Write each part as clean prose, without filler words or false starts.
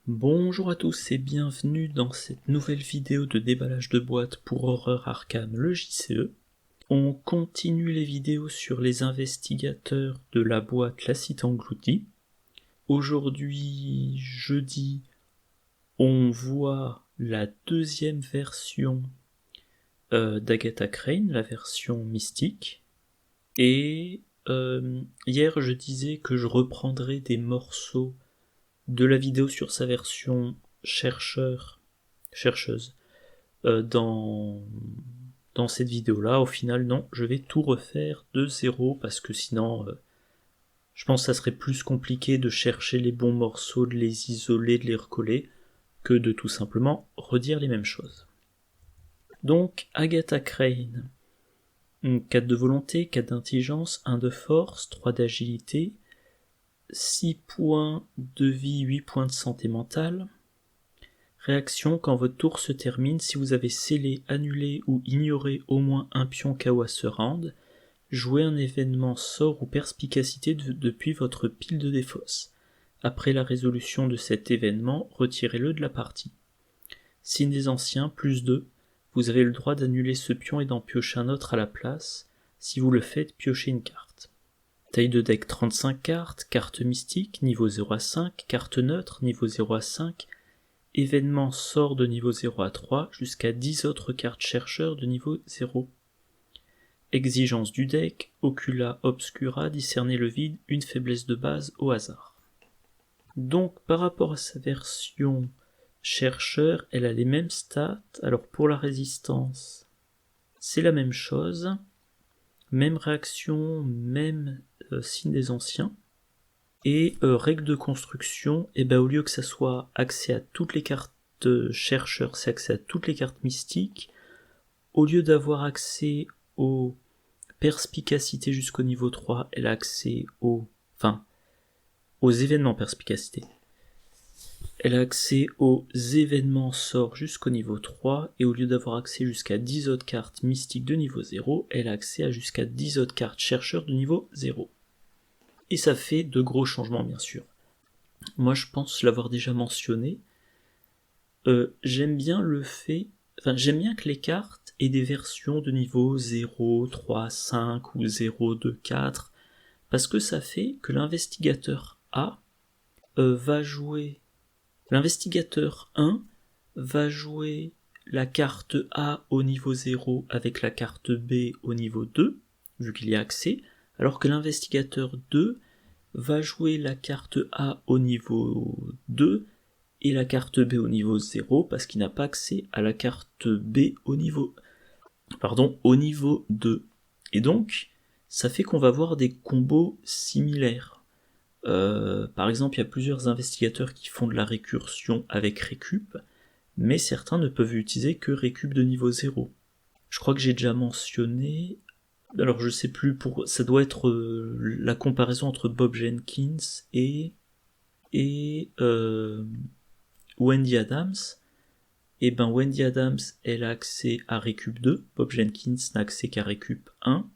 Bonjour à tous et bienvenue dans cette nouvelle vidéo de déballage de boîtes pour Horreur Arkham, le JCE. On continue les vidéos sur les investigateurs de la boîte La Cité Engloutie. Aujourd'hui, jeudi, on voit la deuxième version d'Agatha Crane, la version mystique. Et hier, je disais que je reprendrais des morceaux de la vidéo sur sa version chercheuse dans cette vidéo là. Au final non, je vais tout refaire de zéro parce que sinon je pense que ça serait plus compliqué de chercher les bons morceaux, de les isoler, de les recoller que de tout simplement redire les mêmes choses. Donc Agatha Crane, 4 de volonté, 4 d'intelligence, 1 de force, 3 d'agilité, 6 points de vie, 8 points de santé mentale. Réaction quand votre tour se termine, si vous avez scellé, annulé ou ignoré au moins un pion KO à ce round, jouez un événement sort ou perspicacité depuis votre pile de défausse. Après la résolution de cet événement, retirez-le de la partie. Signe des anciens, +2, vous avez le droit d'annuler ce pion et d'en piocher un autre à la place. Si vous le faites, piochez une carte. Taille de deck 35 cartes, carte mystique, niveau 0 à 5, carte neutre, niveau 0 à 5, événement sort de niveau 0 à 3, jusqu'à 10 autres cartes chercheurs de niveau 0. Exigence du deck, Ocula Obscura, discerner le vide, une faiblesse de base au hasard. Donc par rapport à sa version chercheur, elle a les mêmes stats. Alors pour la résistance, c'est la même chose, même réaction, même signe des anciens. Et règle de construction, et au lieu que ça soit accès à toutes les cartes chercheurs, c'est accès à toutes les cartes mystiques. Au lieu d'avoir accès aux perspicacités jusqu'au niveau 3, elle a accès aux événements perspicacité. Elle a accès aux événements sorts jusqu'au niveau 3, et au lieu d'avoir accès jusqu'à 10 autres cartes mystiques de niveau 0, elle a accès à jusqu'à 10 autres cartes chercheurs de niveau 0. Et ça fait de gros changements bien sûr. Moi je pense l'avoir déjà mentionné. J'aime bien que les cartes aient des versions de niveau 0, 3, 5 ou 0, 2, 4, parce que ça fait que l'investigateur A va jouer... L'investigateur 1 va jouer la carte A au niveau 0 avec la carte B au niveau 2, vu qu'il y a accès, alors que l'investigateur 2 va jouer la carte A au niveau 2 et la carte B au niveau 0 parce qu'il n'a pas accès à la carte B au niveau 2. Et donc, ça fait qu'on va avoir des combos similaires. Par exemple, il y a plusieurs investigateurs qui font de la récursion avec récup, mais certains ne peuvent utiliser que récup de niveau 0. Je crois que j'ai déjà mentionné... Alors je sais plus, ça doit être la comparaison entre Bob Jenkins et Wendy Adams. Et Wendy Adams, elle a accès à récup 2, Bob Jenkins n'a accès qu'à récup 1,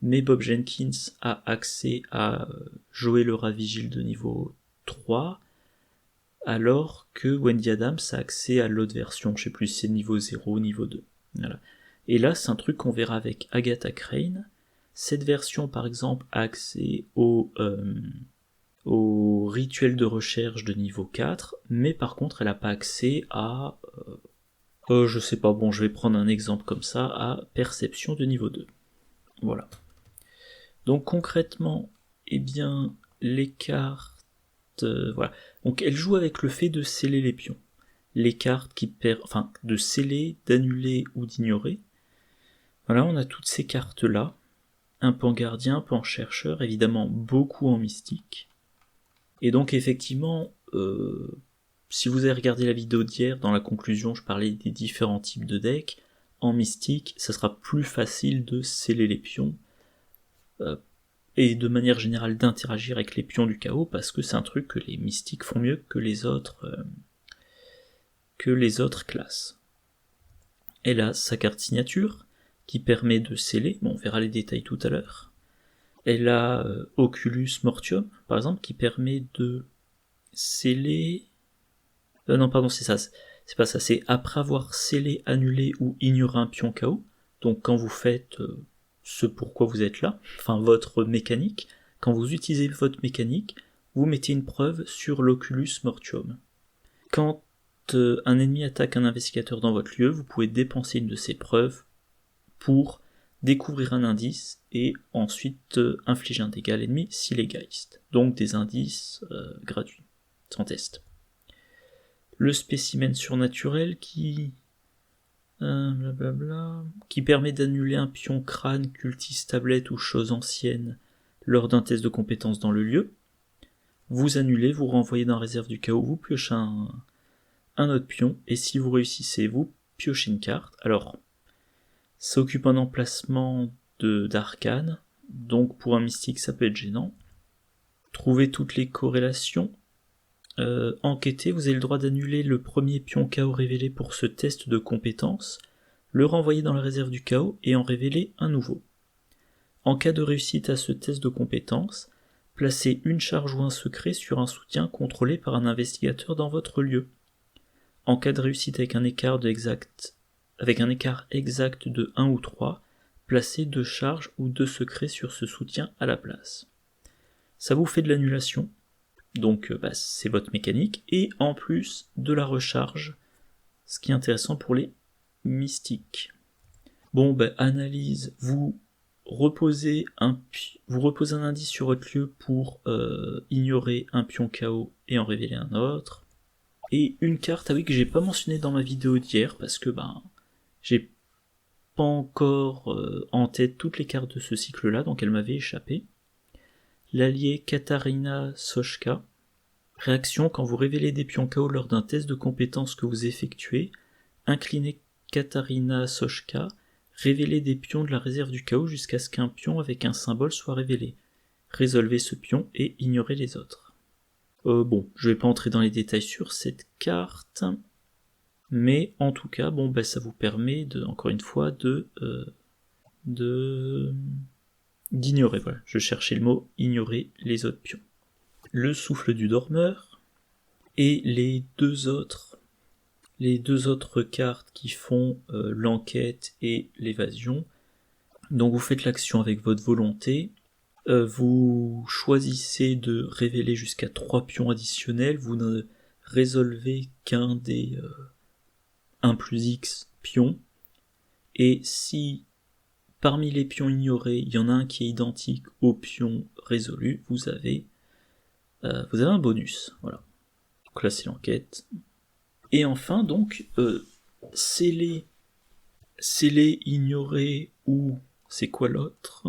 mais Bob Jenkins a accès à Joey le Ravigile de niveau 3, alors que Wendy Adams a accès à l'autre version, je sais plus si c'est niveau 0 ou niveau 2. Voilà. Et là, c'est un truc qu'on verra avec Agatha Crane. Cette version, par exemple, a accès au rituel de recherche de niveau 4, mais par contre, elle n'a pas accès à... je sais pas, bon, je vais prendre un exemple comme ça, à perception de niveau 2. Voilà. Donc concrètement, eh bien, les cartes... voilà. Donc elle joue avec le fait de sceller les pions. Les cartes de sceller, d'annuler ou d'ignorer. Voilà, on a toutes ces cartes-là. Un peu en gardien, un peu en chercheur, évidemment beaucoup en mystique. Et donc effectivement, si vous avez regardé la vidéo d'hier, dans la conclusion, je parlais des différents types de decks. En mystique, ça sera plus facile de sceller les pions, et de manière générale d'interagir avec les pions du chaos, parce que c'est un truc que les mystiques font mieux que les autres classes. Elle a sa carte signature, qui permet de sceller, bon, on verra les détails tout à l'heure. Elle a Oculus Mortium, par exemple, qui permet de sceller Non, pardon, c'est ça. C'est pas ça. C'est après avoir scellé, annulé ou ignoré un pion KO. Donc quand vous faites ce pourquoi vous êtes là, enfin votre mécanique, quand vous utilisez votre mécanique, vous mettez une preuve sur l'Oculus Mortuum. Quand un ennemi attaque un investigateur dans votre lieu, vous pouvez dépenser une de ces preuves pour découvrir un indice et ensuite infliger un dégât à l'ennemi s'il est Geist. Donc des indices gratuits, sans test. Le spécimen surnaturel qui permet d'annuler un pion crâne, cultiste, tablette ou chose ancienne lors d'un test de compétence dans le lieu. Vous annulez, vous renvoyez dans la réserve du chaos, vous piochez un autre pion, et si vous réussissez, vous piochez une carte. Alors, ça occupe un emplacement d'arcane, donc pour un mystique ça peut être gênant. Trouvez toutes les corrélations. Enquêtez, vous avez le droit d'annuler le premier pion chaos révélé pour ce test de compétence, le renvoyer dans la réserve du chaos et en révéler un nouveau. En cas de réussite à ce test de compétence, placez une charge ou un secret sur un soutien contrôlé par un investigateur dans votre lieu. En cas de réussite avec un écart exact de 1 ou 3, placez 2 charges ou 2 secrets sur ce soutien à la place. Ça vous fait de l'annulation, donc c'est votre mécanique, et en plus de la recharge, ce qui est intéressant pour les mystiques. Bon, analyse, vous reposez un indice sur votre lieu pour ignorer un pion KO et en révéler un autre. Et une carte, que j'ai pas mentionné dans ma vidéo d'hier, parce que j'ai pas encore en tête toutes les cartes de ce cycle-là, donc elle m'avait échappé. L'allié Katarina Sochka. Réaction, quand vous révélez des pions KO lors d'un test de compétence que vous effectuez, inclinez Katarina Sochka, révélez des pions de la réserve du chaos jusqu'à ce qu'un pion avec un symbole soit révélé. Résolvez ce pion et ignorez les autres. Je vais pas entrer dans les détails sur cette carte, mais en tout cas, ça vous permet encore une fois d'ignorer, voilà, je cherchais le mot, ignorer les autres pions. Le souffle du dormeur, et les deux autres cartes qui font l'enquête et l'évasion. Donc vous faites l'action avec votre volonté, vous choisissez de révéler jusqu'à 3 pions additionnels, vous ne résolvez qu'un des 1 plus X pions, et si parmi les pions ignorés, il y en a un qui est identique au pion résolu, vous avez un bonus. Voilà. Donc là c'est l'enquête. Et enfin donc, sceller, ignorer, ou c'est quoi l'autre ?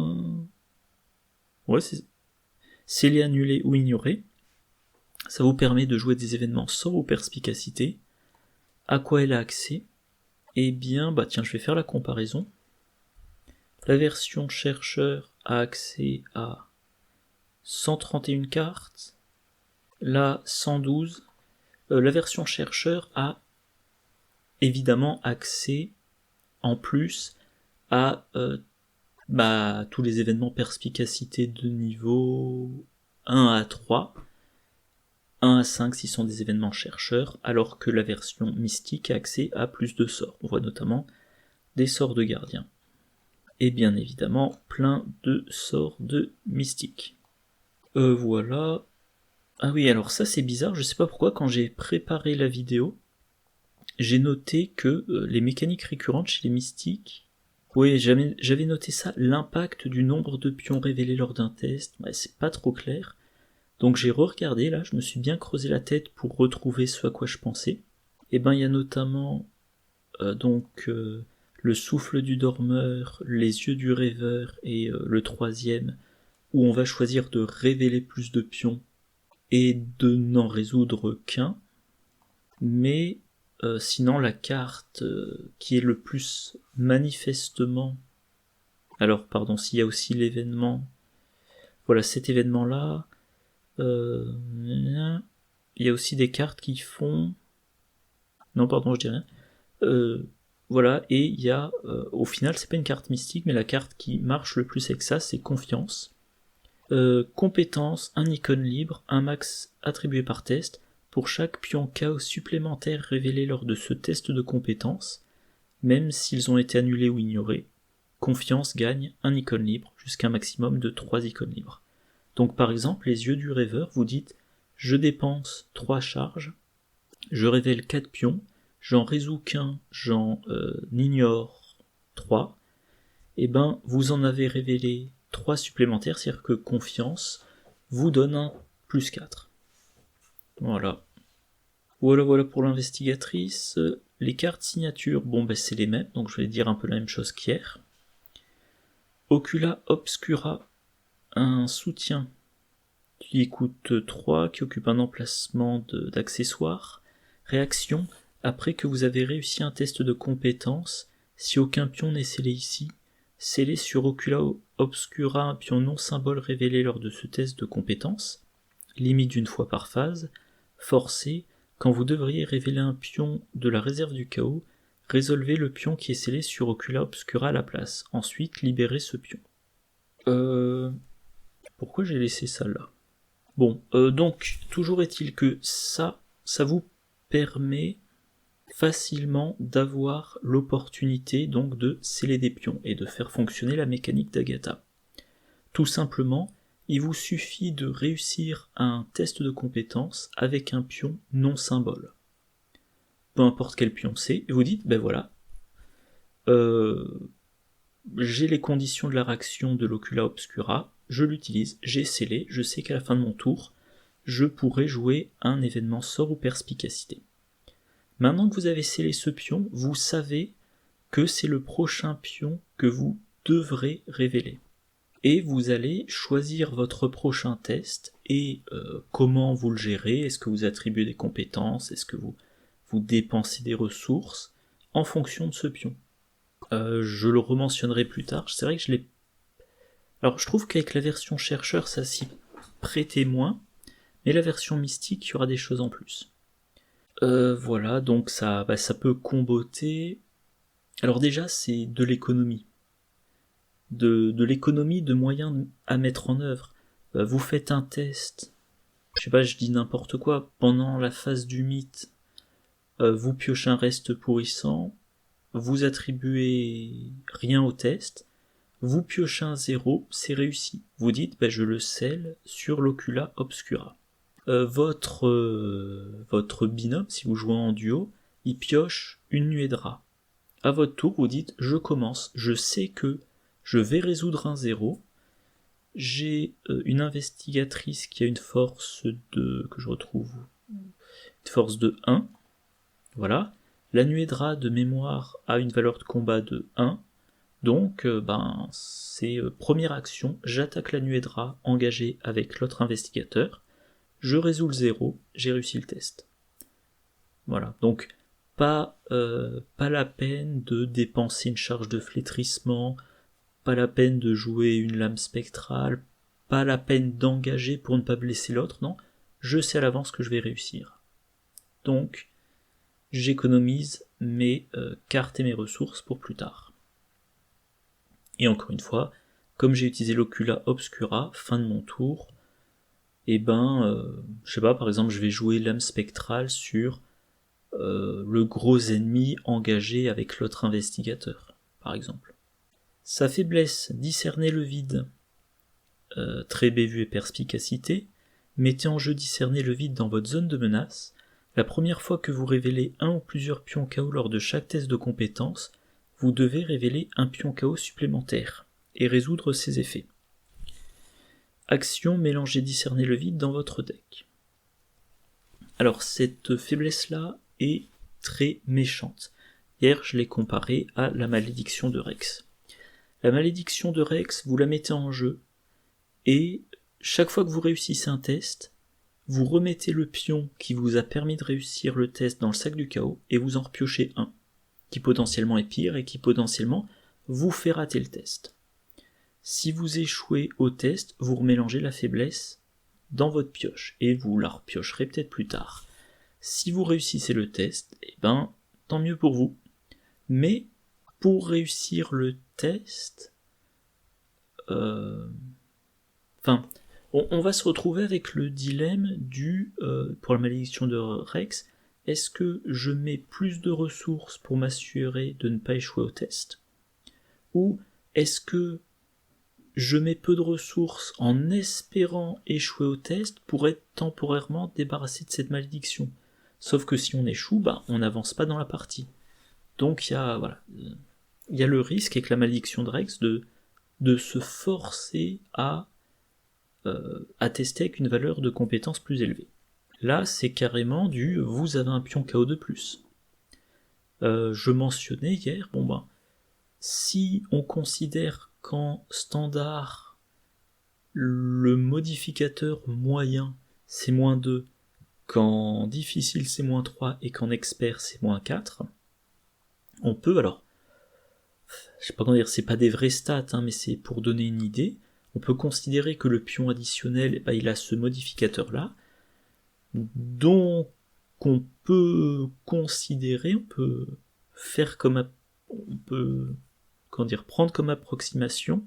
Ouais, c'est sceller, annuler ou ignorer. Ça vous permet de jouer des événements sans vos perspicacité. À quoi elle a accès ? Eh bien, tiens, je vais faire la comparaison. La version chercheur a accès à 131 cartes, la 112. La version chercheur a évidemment accès en plus à tous les événements perspicacité de niveau 1 à 3, 1 à 5 si sont des événements chercheurs, alors que la version mystique a accès à plus de sorts. On voit notamment des sorts de gardien. Et bien évidemment, plein de sorts de mystique. Voilà. Ah oui, alors ça c'est bizarre, je sais pas pourquoi, quand j'ai préparé la vidéo, j'ai noté que les mécaniques récurrentes chez les mystiques, oui, j'avais noté ça, l'impact du nombre de pions révélés lors d'un test, c'est pas trop clair. Donc j'ai re-regardé, là, je me suis bien creusé la tête pour retrouver ce à quoi je pensais. Et il y a notamment le souffle du dormeur, les yeux du rêveur et le troisième, où on va choisir de révéler plus de pions et de n'en résoudre qu'un. Mais sinon la carte qui est le plus manifestement... Alors pardon, s'il y a aussi l'événement... Voilà, cet événement-là... il y a aussi des cartes qui font... Non, pardon, je dis rien. Voilà, et il y a... au final, c'est pas une carte mystique, mais la carte qui marche le plus avec ça, c'est confiance. Compétence, un icône libre, un max attribué par test, pour chaque pion chaos supplémentaire révélé lors de ce test de compétence, même s'ils ont été annulés ou ignorés, confiance gagne un icône libre jusqu'à un maximum de 3 icônes libres. Donc par exemple, les yeux du rêveur, vous dites « Je dépense 3 charges, je révèle 4 pions, j'en résous qu'un, j'en ignore 3, et ben vous en avez révélé 3 supplémentaires, c'est-à-dire que confiance vous donne un plus 4. Voilà. Voilà pour l'investigatrice. Les cartes signatures, bon ben c'est les mêmes, donc je vais dire un peu la même chose qu'hier. Ocula Obscura, un soutien qui coûte 3, qui occupe un emplacement d'accessoires. Réaction, après que vous avez réussi un test de compétence, si aucun pion n'est scellé ici, scellez sur Ocula Obscura un pion non symbole révélé lors de ce test de compétence, limite d'une fois par phase, forcé, quand vous devriez révéler un pion de la réserve du chaos, résolvez le pion qui est scellé sur Ocula Obscura à la place, ensuite libérez ce pion. Pourquoi j'ai laissé ça là ? Bon, donc, toujours est-il que ça vous permet facilement d'avoir l'opportunité donc de sceller des pions et de faire fonctionner la mécanique d'Agatha. Tout simplement, il vous suffit de réussir un test de compétence avec un pion non symbole. Peu importe quel pion c'est, et vous dites, ben voilà, j'ai les conditions de la réaction de l'Ocula Obscura, je l'utilise, j'ai scellé, je sais qu'à la fin de mon tour, je pourrai jouer un événement sort ou perspicacité. Maintenant que vous avez scellé ce pion, vous savez que c'est le prochain pion que vous devrez révéler. Et vous allez choisir votre prochain test et comment vous le gérez, est-ce que vous attribuez des compétences, est-ce que vous dépensez des ressources, en fonction de ce pion. Je le rementionnerai plus tard, c'est vrai que je l'ai... Alors je trouve qu'avec la version chercheur ça s'y prêtait moins, mais la version mystique il y aura des choses en plus. Voilà, donc ça peut comboter... Alors déjà c'est de l'économie. De l'économie de moyens à mettre en œuvre. Vous faites un test, je sais pas, je dis n'importe quoi, pendant la phase du mythe, vous piochez un reste pourrissant, vous attribuez rien au test, vous piochez un 0, c'est réussi. Vous dites, je le scelle sur l'Ocula Obscura. Votre binôme, si vous jouez en duo, il pioche une nuée de rats. À votre tour, vous dites, je commence, je sais que je vais résoudre un 0, j'ai une investigatrice qui a une force de... que je retrouve... une force de 1, voilà. La nuée de rats de mémoire a une valeur de combat de 1, donc c'est première action, j'attaque la nuée de rats engagée avec l'autre investigateur, je résous le 0, j'ai réussi le test. Voilà, donc pas la peine de dépenser une charge de flétrissement, pas la peine de jouer une lame spectrale, pas la peine d'engager pour ne pas blesser l'autre, non, je sais à l'avance que je vais réussir. Donc, j'économise mes cartes et mes ressources pour plus tard. Et encore une fois, comme j'ai utilisé l'Ocula Obscura, fin de mon tour, je sais pas, par exemple, je vais jouer lame spectrale sur le gros ennemi engagé avec l'autre investigateur, par exemple. Sa faiblesse, discerner le vide, très bévue et perspicacité, mettez en jeu discerner le vide dans votre zone de menace. La première fois que vous révélez un ou plusieurs pions KO lors de chaque test de compétence, vous devez révéler un pion KO supplémentaire et résoudre ses effets. Action, mélanger discerner le vide dans votre deck. Alors cette faiblesse-là est très méchante. Hier, je l'ai comparée à la malédiction de Rex. La malédiction de Rex, vous la mettez en jeu, et chaque fois que vous réussissez un test, vous remettez le pion qui vous a permis de réussir le test dans le sac du chaos, et vous en repiochez un, qui potentiellement est pire, et qui potentiellement vous fait rater le test. Si vous échouez au test, vous remélangez la faiblesse dans votre pioche, et vous la repiocherez peut-être plus tard. Si vous réussissez le test, tant mieux pour vous. Mais pour réussir le test, On va se retrouver avec le dilemme pour la malédiction de Rex, est-ce que je mets plus de ressources pour m'assurer de ne pas échouer au test, ou est-ce que je mets peu de ressources en espérant échouer au test pour être temporairement débarrassé de cette malédiction. Sauf que si on échoue, on n'avance pas dans la partie. Donc il y a le risque avec la malédiction de Rex de se forcer à tester avec une valeur de compétence plus élevée. Là, c'est carrément vous avez un pion KO de plus. Je mentionnais hier, si on considère qu'en standard, le modificateur moyen c'est -2, qu'en difficile c'est -3 et qu'en expert c'est -4, on peut, alors, je sais pas comment dire, c'est pas des vraies stats, mais c'est pour donner une idée, on peut considérer que le pion additionnel, il a ce modificateur-là, donc on peut considérer, on peut faire comme, on peut prendre comme approximation,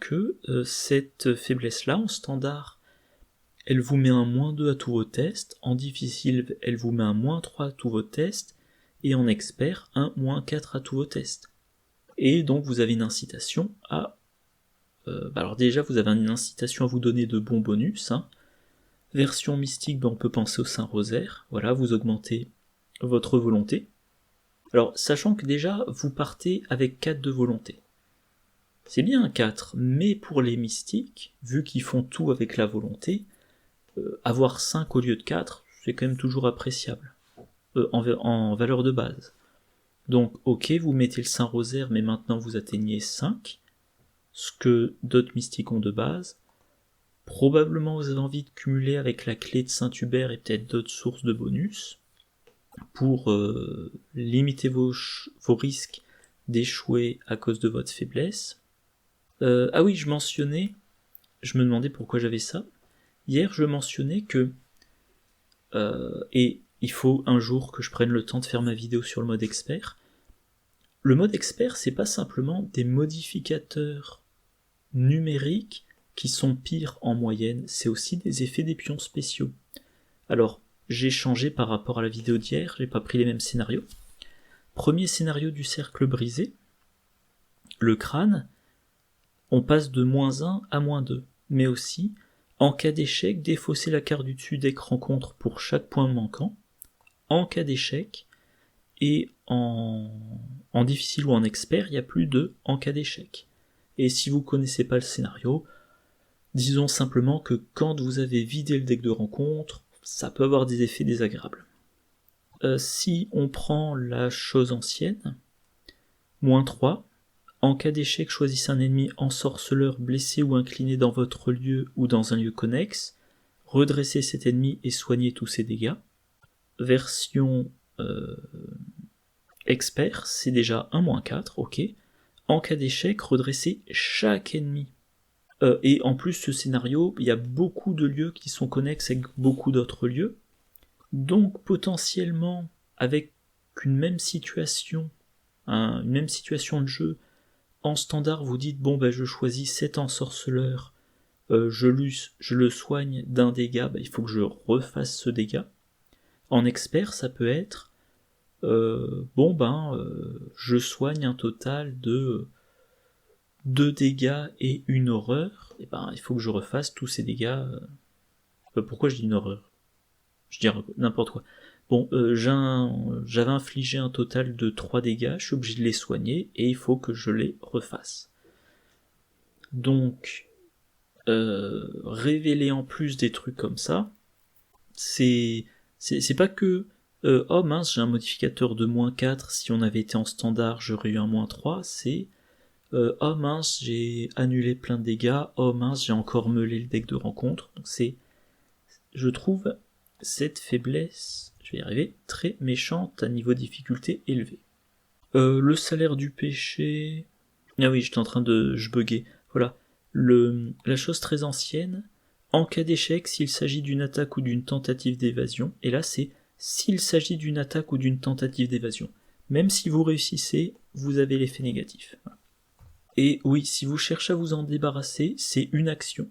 que cette faiblesse-là, en standard, elle vous met un -2 à tous vos tests, en difficile, elle vous met un -3 à tous vos tests, et en expert, un -4 à tous vos tests. Et donc vous avez une incitation à... alors déjà, vous avez une incitation à vous donner de bons bonus. Version mystique, on peut penser au Saint-Rosaire. Voilà, vous augmentez votre volonté. Alors, sachant que déjà, vous partez avec 4 de volonté. C'est bien un 4, mais pour les mystiques, vu qu'ils font tout avec la volonté, avoir 5 au lieu de 4, c'est quand même toujours appréciable, en valeur de base. Donc, ok, vous mettez le Saint-Rosaire, mais maintenant vous atteignez 5, ce que d'autres mystiques ont de base. Probablement vous avez envie de cumuler avec la clé de Saint-Hubert et peut-être d'autres sources de bonus, pour limiter vos risques d'échouer à cause de votre faiblesse. Ah oui, je me demandais pourquoi j'avais ça. Hier, je mentionnais que, et il faut un jour que je prenne le temps de faire ma vidéo sur le mode expert. Le mode expert, c'est pas simplement des modificateurs numériques qui sont pires en moyenne, c'est aussi des effets des pions spéciaux. Alors, j'ai changé par rapport à la vidéo d'hier, j'ai pas pris les mêmes scénarios. Premier scénario du cercle brisé, le crâne, on passe de -1 à -2, mais aussi, en cas d'échec, défausser la carte du dessus d'écran contre pour chaque point manquant, en cas d'échec, et en difficile ou en expert, il y a plus de en cas d'échec. Et si vous connaissez pas le scénario, disons simplement que quand vous avez vidé le deck de rencontre, ça peut avoir des effets désagréables. Si on prend la chose ancienne, -3, en cas d'échec, choisissez un ennemi ensorceleur blessé ou incliné dans votre lieu ou dans un lieu connexe, redressez cet ennemi et soignez tous ses dégâts. Version expert, c'est déjà un -4, ok. En cas d'échec, redressez chaque ennemi. Et en plus, ce scénario, il y a beaucoup de lieux qui sont connexes avec beaucoup d'autres lieux. Donc potentiellement, avec une même situation de jeu, en standard, vous dites, je choisis cet ensorceleur, je le soigne d'un dégât, il faut que je refasse ce dégât. En expert, ça peut être, je soigne un total de 2 dégâts et une horreur, et il faut que je refasse tous ces dégâts. Pourquoi je dis une horreur ? Je dirais n'importe quoi. J'avais infligé un total de 3 dégâts, je suis obligé de les soigner, et il faut que je les refasse. Donc, révéler en plus des trucs comme ça, c'est pas que oh mince, j'ai un modificateur de -4, si on avait été en standard, j'aurais eu un -3, c'est oh mince, j'ai annulé plein de dégâts, oh mince, j'ai encore meulé le deck de rencontre. Donc je trouve cette faiblesse, je vais y arriver, très méchante à niveau difficulté élevé. Le salaire du péché... Ah oui, je buguais. Voilà. La chose très ancienne, en cas d'échec, s'il s'agit d'une attaque ou d'une tentative d'évasion, et là c'est s'il s'agit d'une attaque ou d'une tentative d'évasion. Même si vous réussissez, vous avez l'effet négatif. Et oui, si vous cherchez à vous en débarrasser, c'est une action,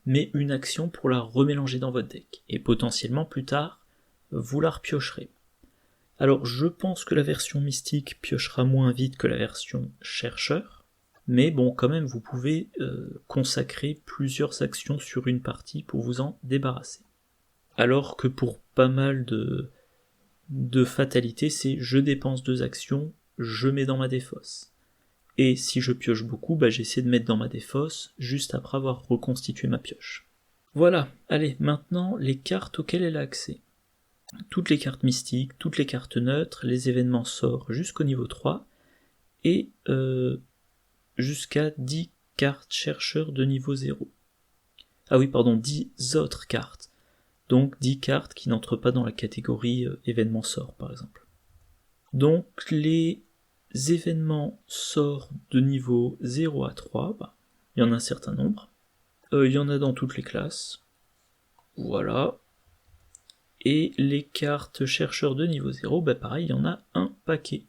mais une action pour la remélanger dans votre deck, et potentiellement plus tard, vous la repiocherez. Alors je pense que la version mystique piochera moins vite que la version chercheur, mais bon, quand même, vous pouvez consacrer plusieurs actions sur une partie pour vous en débarrasser. Alors que pour pas mal de fatalités, c'est je dépense 2 actions, je mets dans ma défausse. Et si je pioche beaucoup, j'essaie de mettre dans ma défausse juste après avoir reconstitué ma pioche. Voilà, allez, maintenant les cartes auxquelles elle a accès. Toutes les cartes mystiques, toutes les cartes neutres, les événements sorts jusqu'au niveau 3, et jusqu'à 10 cartes chercheurs de niveau 0. Ah oui, pardon, 10 autres cartes. Donc 10 cartes qui n'entrent pas dans la catégorie événements sorts, par exemple. Donc les événements sorts de niveau 0 à 3, il y en a un certain nombre. Il y en a dans toutes les classes. Voilà. Et les cartes chercheurs de niveau 0, pareil, il y en a un paquet.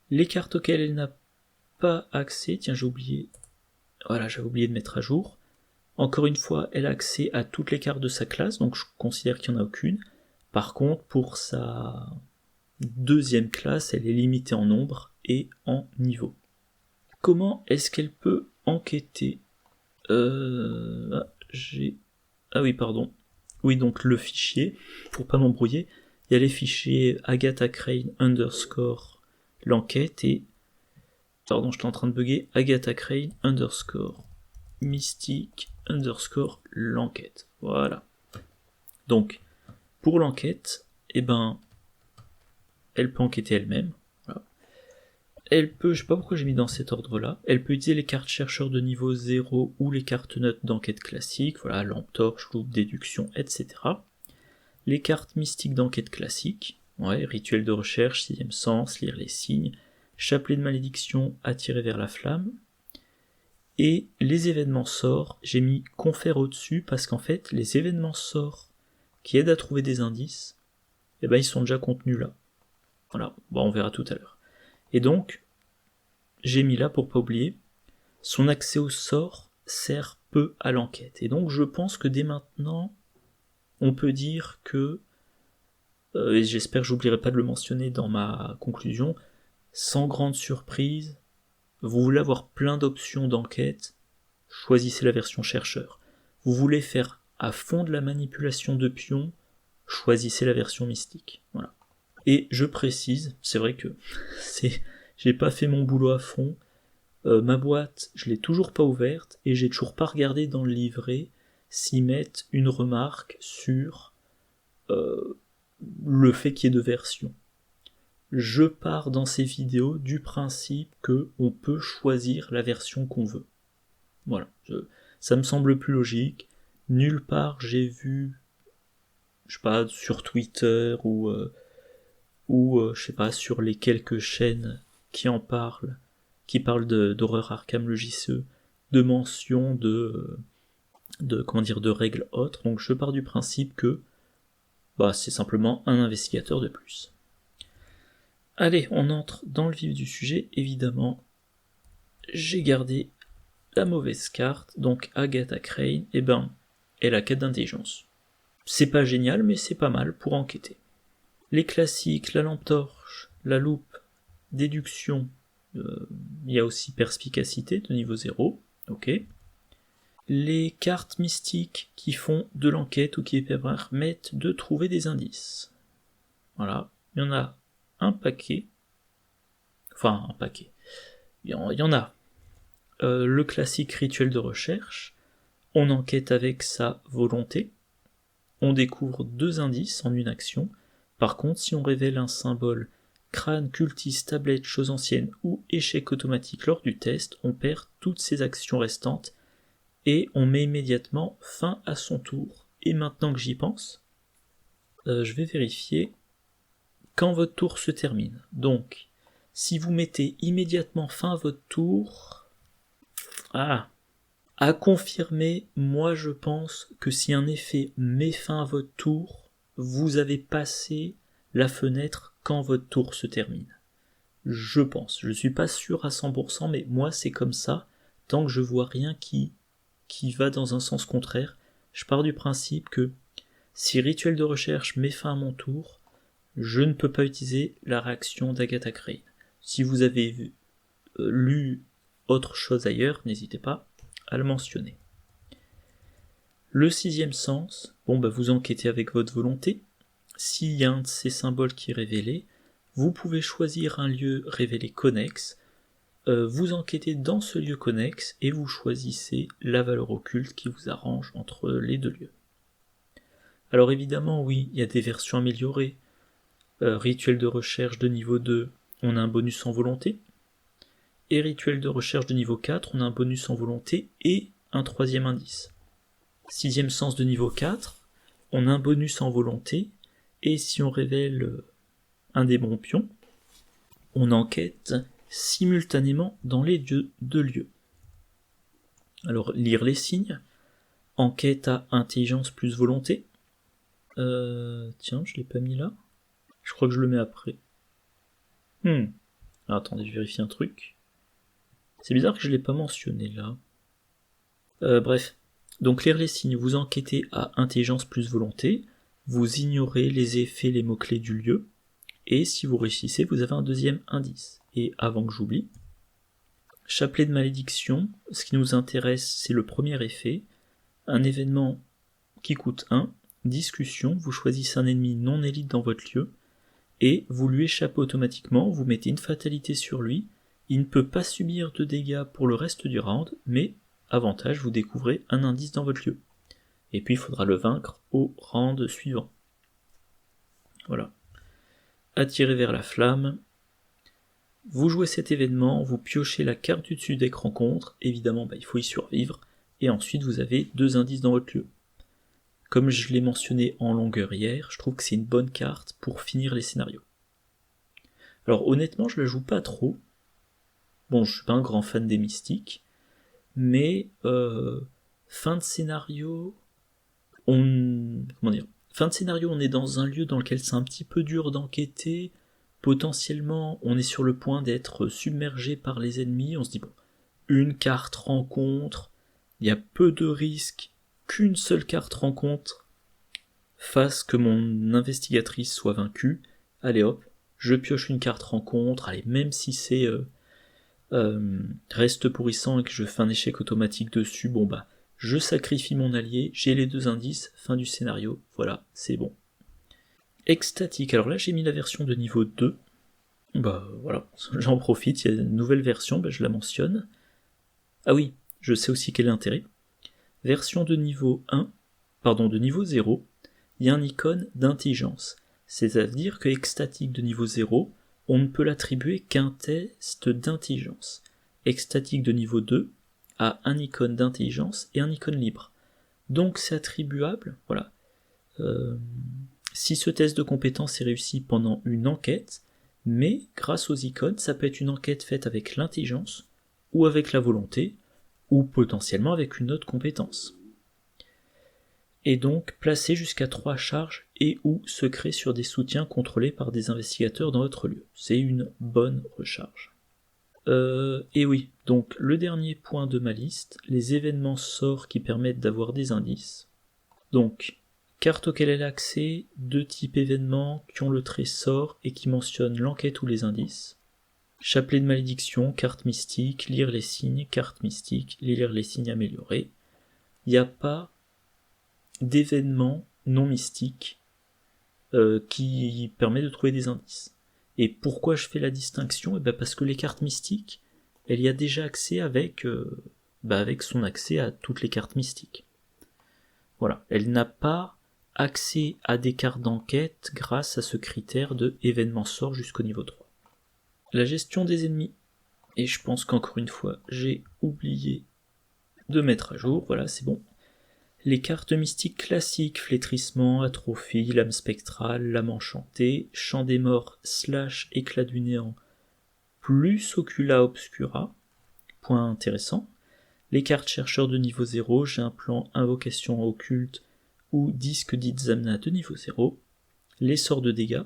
Les cartes auxquelles elle n'a pas accès, tiens j'ai oublié, voilà j'avais oublié de mettre à jour. Encore une fois, elle a accès à toutes les cartes de sa classe, donc je considère qu'il n'y en a aucune. Par contre, pour sa deuxième classe, elle est limitée en nombre et en niveau. Comment est-ce qu'elle peut enquêter Ah oui, pardon. Oui, donc le fichier, pour pas m'embrouiller, il y a les fichiers Agatha Crane _ l'enquête et... Pardon, j'étais en train de bugger. Agatha Crane _ mystique _ l'enquête. Voilà. Donc, pour l'enquête, elle peut enquêter elle-même. Voilà. Elle peut, je sais pas pourquoi j'ai mis dans cet ordre-là, elle peut utiliser les cartes chercheurs de niveau 0 ou les cartes neutres d'enquête classique, voilà, lampe torche, loupe, déduction, etc. Les cartes mystiques d'enquête classique, ouais, rituel de recherche, 6ème sens, lire les signes, chapelet de malédiction, attirer vers la flamme. Et les événements sorts, j'ai mis confère au-dessus parce qu'en fait, les événements sorts qui aident à trouver des indices, ils sont déjà contenus là. Voilà, on verra tout à l'heure. Et donc, j'ai mis là pour pas oublier, son accès au sort sert peu à l'enquête. Et donc je pense que dès maintenant, on peut dire que, et j'espère que j'oublierai pas de le mentionner dans ma conclusion, sans grande surprise, vous voulez avoir plein d'options d'enquête, choisissez la version chercheur. Vous voulez faire à fond de la manipulation de pions, choisissez la version mystique. Voilà. Et je précise, c'est vrai que j'ai pas fait mon boulot à fond, ma boîte, je l'ai toujours pas ouverte, et j'ai toujours pas regardé dans le livret s'ils mettent une remarque sur le fait qu'il y ait 2 versions. Je pars dans ces vidéos du principe que on peut choisir la version qu'on veut. Voilà, ça me semble plus logique. Nulle part j'ai vu, je sais pas, sur Twitter ou je sais pas, sur les quelques chaînes qui parlent d'horreur Arkham le JCE, de mention de règles autres. Donc je pars du principe que c'est simplement un investigateur de plus. Allez, on entre dans le vif du sujet. Évidemment, j'ai gardé la mauvaise carte, donc Agatha Crane, elle a 4 d'intelligence. C'est pas génial, mais c'est pas mal pour enquêter. Les classiques, la lampe torche, la loupe, déduction, il y a aussi perspicacité de niveau 0, ok. Les cartes mystiques qui font de l'enquête ou qui permettent de trouver des indices. Voilà, il y en a un paquet. Enfin, un paquet. Il y en a. Le classique rituel de recherche, on enquête avec sa volonté, on découvre 2 indices en une action. Par contre, si on révèle un symbole, crâne, cultiste, tablette, chose ancienne ou échec automatique lors du test, on perd toutes ses actions restantes et on met immédiatement fin à son tour. Et maintenant que j'y pense, je vais vérifier quand votre tour se termine. Donc, si vous mettez immédiatement fin à votre tour... à confirmer, moi je pense que si un effet met fin à votre tour, vous avez passé la fenêtre quand votre tour se termine. Je pense. Je suis pas sûr à 100%, mais moi c'est comme ça. Tant que je vois rien qui va dans un sens contraire, je pars du principe que si rituel de recherche met fin à mon tour, je ne peux pas utiliser la réaction d'Agatha Crane. Si vous avez lu autre chose ailleurs, n'hésitez pas à le mentionner. Le sixième sens, vous enquêtez avec votre volonté. S'il y a un de ces symboles qui est révélé, vous pouvez choisir un lieu révélé connexe, vous enquêtez dans ce lieu connexe et vous choisissez la valeur occulte qui vous arrange entre les deux lieux. Alors évidemment, oui, il y a des versions améliorées. Rituel de recherche de niveau 2, on a un bonus en volonté. Et rituel de recherche de niveau 4, on a un bonus en volonté et un troisième indice. Sixième sens de niveau 4, on a un bonus en volonté, et si on révèle un démon pion, on enquête simultanément dans les deux lieux. Alors, lire les signes, enquête à intelligence plus volonté. Tiens, je l'ai pas mis là. Je crois que je le mets après. Alors, attendez, je vérifie un truc. C'est bizarre que je l'ai pas mentionné là. Bref. Donc lire les signes, vous enquêtez à intelligence plus volonté, vous ignorez les effets, les mots-clés du lieu, et si vous réussissez, vous avez un deuxième indice. Et avant que j'oublie, chapelet de malédiction, ce qui nous intéresse, c'est le premier effet, un événement qui coûte 1, discussion, vous choisissez un ennemi non élite dans votre lieu, et vous lui échappez automatiquement, vous mettez une fatalité sur lui, il ne peut pas subir de dégâts pour le reste du round, mais avantage, vous découvrez un indice dans votre lieu. Et puis il faudra le vaincre au round suivant. Voilà. Attiré vers la flamme. Vous jouez cet événement, vous piochez la carte du dessus deck rencontre, évidemment il faut y survivre, et ensuite vous avez 2 indices dans votre lieu. Comme je l'ai mentionné en longueur hier, je trouve que c'est une bonne carte pour finir les scénarios. Alors honnêtement, je la joue pas trop. Bon, je suis pas un grand fan des mystiques, mais fin de scénario, on est dans un lieu dans lequel c'est un petit peu dur d'enquêter, potentiellement on est sur le point d'être submergé par les ennemis, on se dit bon, une carte rencontre, il y a peu de risques qu'une seule carte rencontre fasse que mon investigatrice soit vaincue, allez hop, je pioche une carte rencontre, allez, même si c'est reste pourrissant et que je fais un échec automatique dessus, je sacrifie mon allié, j'ai les 2 indices, fin du scénario, voilà, c'est bon. Extatique, alors là j'ai mis la version de niveau 2, voilà, j'en profite, il y a une nouvelle version, je la mentionne. Ah oui, je sais aussi quel est l'intérêt. Version de niveau 0, il y a un icône d'intelligence. C'est-à-dire que extatique de niveau 0, on ne peut l'attribuer qu'un test d'intelligence. Extatique de niveau 2 a un icône d'intelligence et un icône libre. Donc c'est attribuable, voilà. Si ce test de compétence est réussi pendant une enquête, mais grâce aux icônes, ça peut être une enquête faite avec l'intelligence, ou avec la volonté, ou potentiellement avec une autre compétence. Et donc placer jusqu'à 3 charges et ou secrets sur des soutiens contrôlés par des investigateurs dans votre lieu. C'est une bonne recharge. Et oui, donc le dernier point de ma liste, les événements sorts qui permettent d'avoir des indices. Donc, carte auquel elle a accès, 2 types événements qui ont le trait sort et qui mentionnent l'enquête ou les indices. Chapelet de malédiction, carte mystique, lire les signes, carte mystique, lire les signes améliorés. Il n'y a pas d'événements non mystiques qui permet de trouver des indices. Et pourquoi je fais la distinction ? Parce que les cartes mystiques, elle y a déjà accès avec son accès à toutes les cartes mystiques. Voilà, elle n'a pas accès à des cartes d'enquête grâce à ce critère de événement sort jusqu'au niveau 3. La gestion des ennemis. Et je pense qu'encore une fois, j'ai oublié de mettre à jour, voilà, c'est bon. Les cartes mystiques classiques, flétrissement, atrophie, lame spectrale, lame enchantée, chant des morts / éclat du néant, plus ocula obscura, point intéressant. Les cartes chercheurs de niveau 0, j'ai un plan invocation occulte ou disque d'Itzamna de niveau 0. Les sorts de dégâts,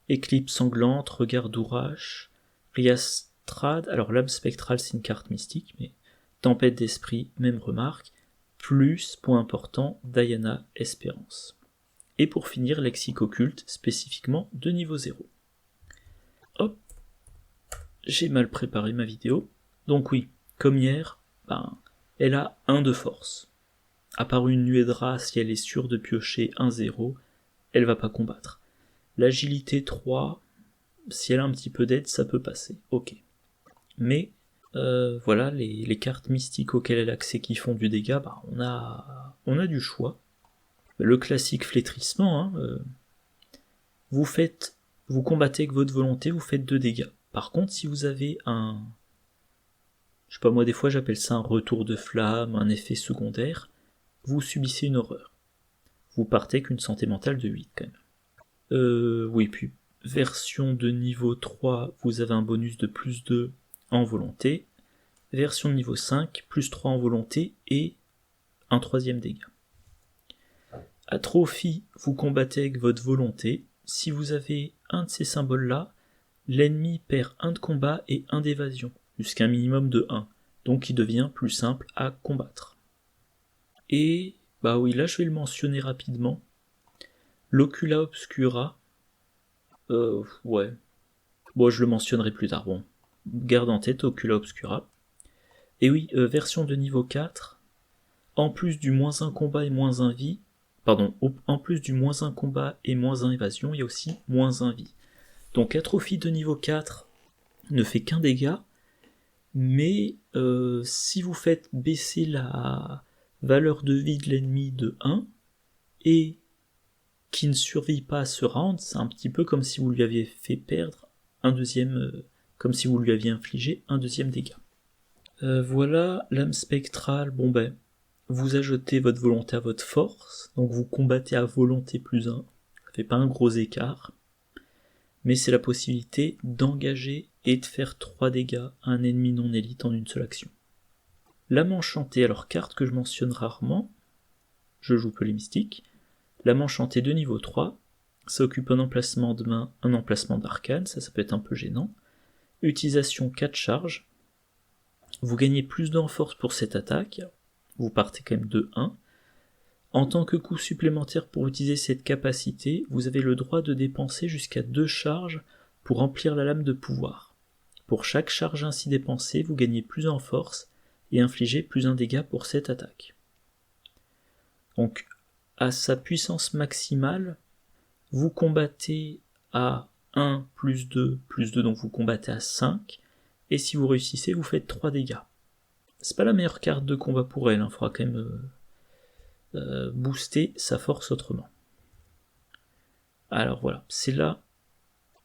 éclipse sanglante, regard d'Ourache, Riastrad, alors l'âme spectrale c'est une carte mystique, mais tempête d'esprit, même remarque, plus, point important, Diana Espérance. Et pour finir, lexique occulte, spécifiquement de niveau 0. Hop, j'ai mal préparé ma vidéo. Donc oui, comme hier, elle a 1 de force. À part une nuée de race, si elle est sûre de piocher 1-0, elle va pas combattre. L'agilité 3, si elle a un petit peu d'aide, ça peut passer, ok. Mais voilà, les cartes mystiques auxquelles elle a accès qui font du dégât, on a du choix. Le classique flétrissement, vous combattez avec votre volonté, vous faites 2 dégâts. Par contre, si vous avez je sais pas moi, des fois j'appelle ça un retour de flamme, un effet secondaire, vous subissez une horreur. Vous partez qu'une santé mentale de 8 quand même. Oui, puis version de niveau 3, vous avez un bonus de plus 2 en volonté. Version de niveau 5, plus 3 en volonté et un 3e dégât. Atrophie, vous combattez avec votre volonté. Si vous avez un de ces symboles-là, l'ennemi perd 1 de combat et 1 d'évasion, jusqu'à un minimum de 1, donc il devient plus simple à combattre. Et, oui, là je vais le mentionner rapidement. L'Ocula Obscura, ouais. Bon, je le mentionnerai plus tard, bon. Garde en tête Ocula Obscura. Et oui, version de niveau 4, en plus du -1 combat et -1 vie, en plus du -1 combat et -1 évasion, il y a aussi -1 vie. Donc Atrophie de niveau 4 ne fait qu'un dégât, mais si vous faites baisser la valeur de vie de l'ennemi de 1, et qui ne survit pas à ce round, c'est un petit peu comme si vous lui aviez fait perdre un deuxième, comme si vous lui aviez infligé un 2e dégât. Voilà, l'âme spectrale, vous ajoutez votre volonté à votre force, donc vous combattez à volonté plus 1, ça fait pas un gros écart, mais c'est la possibilité d'engager et de faire 3 dégâts à un ennemi non élite en une seule action. L'âme enchantée, alors carte que je mentionne rarement, je joue peu les mystiques. L'âme enchantée de niveau 3, ça occupe un emplacement de main, un emplacement d'arcane, ça peut être un peu gênant. Utilisation 4 charges, vous gagnez plus de force pour cette attaque, vous partez quand même de 1. En tant que coût supplémentaire pour utiliser cette capacité, vous avez le droit de dépenser jusqu'à 2 charges pour remplir la lame de pouvoir. Pour chaque charge ainsi dépensée, vous gagnez plus en force et infligez plus un dégât pour cette attaque. Donc, à sa puissance maximale, vous combattez à 1 plus 2, donc vous combattez à 5, et si vous réussissez, vous faites 3 dégâts. C'est pas la meilleure carte de combat pour elle, faudra quand même booster sa force autrement. Alors voilà, c'est là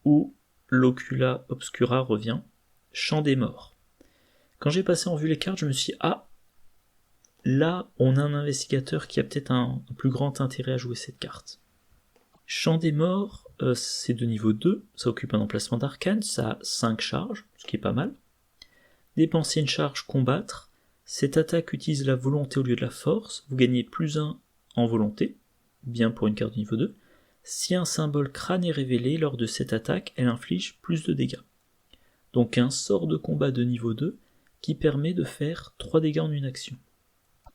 où l'Ocula Obscura revient, Champ des Morts. Quand j'ai passé en vue les cartes, je me suis dit, là, on a un investigateur qui a peut-être un plus grand intérêt à jouer cette carte. Champ des Morts, c'est de niveau 2, ça occupe un emplacement d'arcane, ça a 5 charges, ce qui est pas mal. Dépenser une charge, combattre. Cette attaque utilise la volonté au lieu de la force, vous gagnez plus 1 en volonté, bien pour une carte de niveau 2. Si un symbole crâne est révélé lors de cette attaque, elle inflige plus de dégâts. Donc un sort de combat de niveau 2 qui permet de faire 3 dégâts en une action.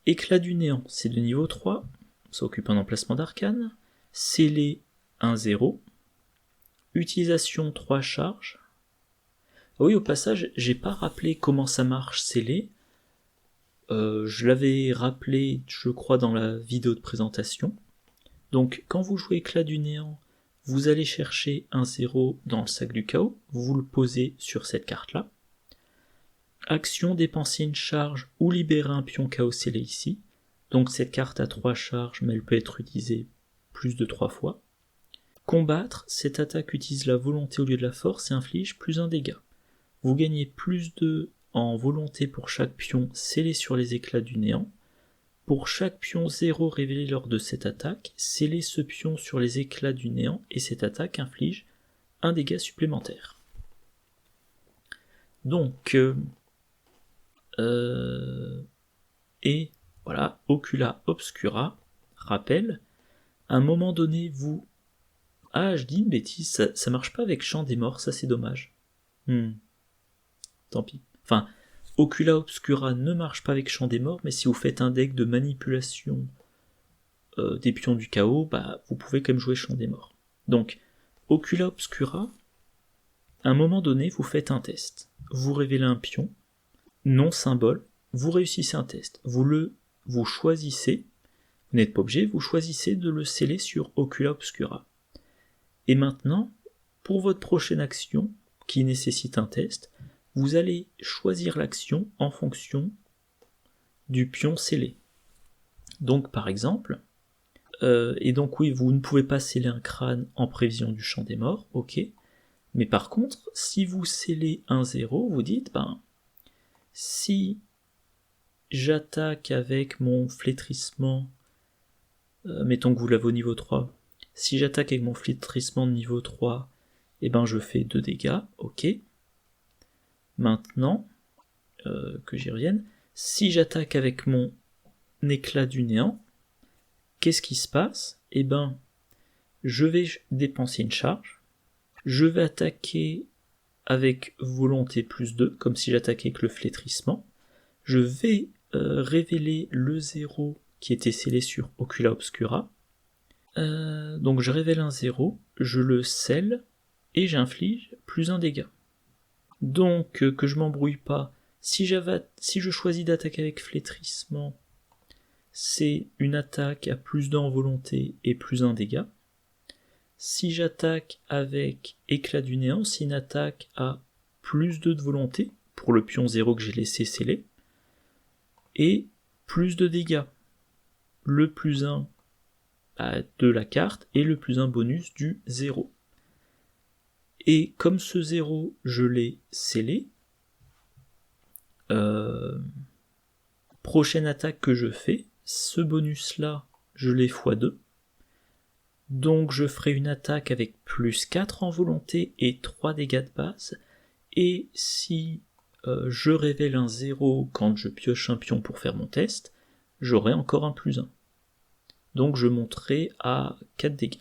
Éclat du néant, c'est de niveau 3, ça occupe un emplacement d'arcane. Scellé 1-0. Utilisation 3 charges. Oui, au passage, j'ai pas rappelé comment ça marche scellé. Je l'avais rappelé, je crois, dans la vidéo de présentation. Donc, quand vous jouez Éclat du néant, vous allez chercher un 0 dans le sac du chaos, vous le posez sur cette carte-là. Action, dépenser une charge ou libérer un pion chaos scellé ici. Donc cette carte a 3 charges, mais elle peut être utilisée plus de 3 fois. Combattre, cette attaque utilise la volonté au lieu de la force et inflige plus 1 dégât. Vous gagnez plus 2 en volonté pour chaque pion scellé sur les éclats du néant. Pour chaque pion 0 révélé lors de cette attaque, scellez ce pion sur les éclats du néant et cette attaque inflige un dégât supplémentaire. Donc, et voilà, Ocula Obscura, rappel, à un moment donné, vous... je dis une bêtise, ça marche pas avec Champ des Morts, ça c'est dommage. tant pis. Enfin, Ocula Obscura ne marche pas avec Champ des Morts, mais si vous faites un deck de manipulation des pions du chaos, bah, vous pouvez quand même jouer Champ des Morts. Donc, Ocula Obscura, à un moment donné, vous faites un test. Vous révélez un pion, non symbole, vous réussissez un test. Vous choisissez, vous n'êtes pas obligé, vous choisissez de le sceller sur Ocula Obscura. Et maintenant, pour votre prochaine action, qui nécessite un test, vous allez choisir l'action en fonction du pion scellé. Donc par exemple, et donc oui, vous ne pouvez pas sceller un crâne en prévision du Champ des Morts, ok, mais par contre, si vous scellez un 0, vous dites, si j'attaque avec mon flétrissement, mettons que vous l'avez au niveau 3, si j'attaque avec mon flétrissement de niveau 3, je fais 2 dégâts, ok. Maintenant, que j'y revienne, si j'attaque avec mon éclat du néant, qu'est-ce qui se passe ? Je vais dépenser une charge, je vais attaquer avec volonté plus 2, comme si j'attaquais avec le flétrissement, je vais révéler le 0 qui était scellé sur Ocula Obscura, donc je révèle un 0, je le scelle, et j'inflige plus 1 dégât. Donc, que je m'embrouille pas, si je choisis d'attaquer avec flétrissement, c'est une attaque à plus 2 en volonté et plus 1 dégât. Si j'attaque avec éclat du néant, c'est une attaque à plus 2 de volonté, pour le pion 0 que j'ai laissé sceller, et plus de dégâts. Le plus 1 de la carte et le plus 1 bonus du 0. Et comme ce 0, je l'ai scellé, prochaine attaque que je fais, ce bonus-là, je l'ai x2. Donc je ferai une attaque avec plus 4 en volonté et 3 dégâts de base. Et si je révèle un 0 quand je pioche un pion pour faire mon test, j'aurai encore un plus 1. Donc je monterai à 4 dégâts.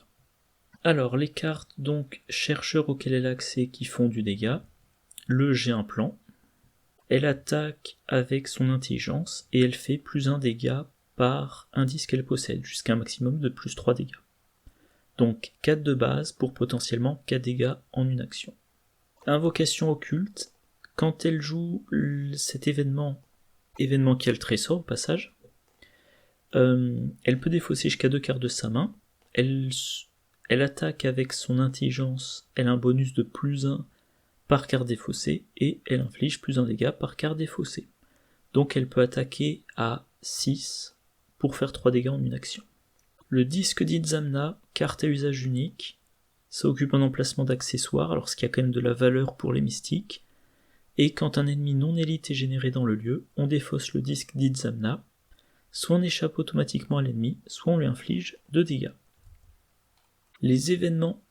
Alors les cartes, donc chercheur auquel elle a accès qui font du dégât, le j'ai un plan, elle attaque avec son intelligence et elle fait plus 1 dégât par indice qu'elle possède, jusqu'à un maximum de plus 3 dégâts. Donc 4 de base pour potentiellement 4 dégâts en une action. Invocation occulte, quand elle joue cet événement qui a le trésor au passage, elle peut défausser jusqu'à 2 cartes de sa main, elle attaque avec son intelligence, elle a un bonus de plus 1 par carte défaussée, et elle inflige plus 1 dégât par carte défaussée. Donc elle peut attaquer à 6 pour faire 3 dégâts en une action. Le disque d'Itzamna, carte à usage unique, ça occupe un emplacement d'accessoire, alors ce qui a quand même de la valeur pour les mystiques, et quand un ennemi non élite est généré dans le lieu, on défausse le disque d'Itzamna, soit on échappe automatiquement à l'ennemi, soit on lui inflige 2 dégâts. Les événements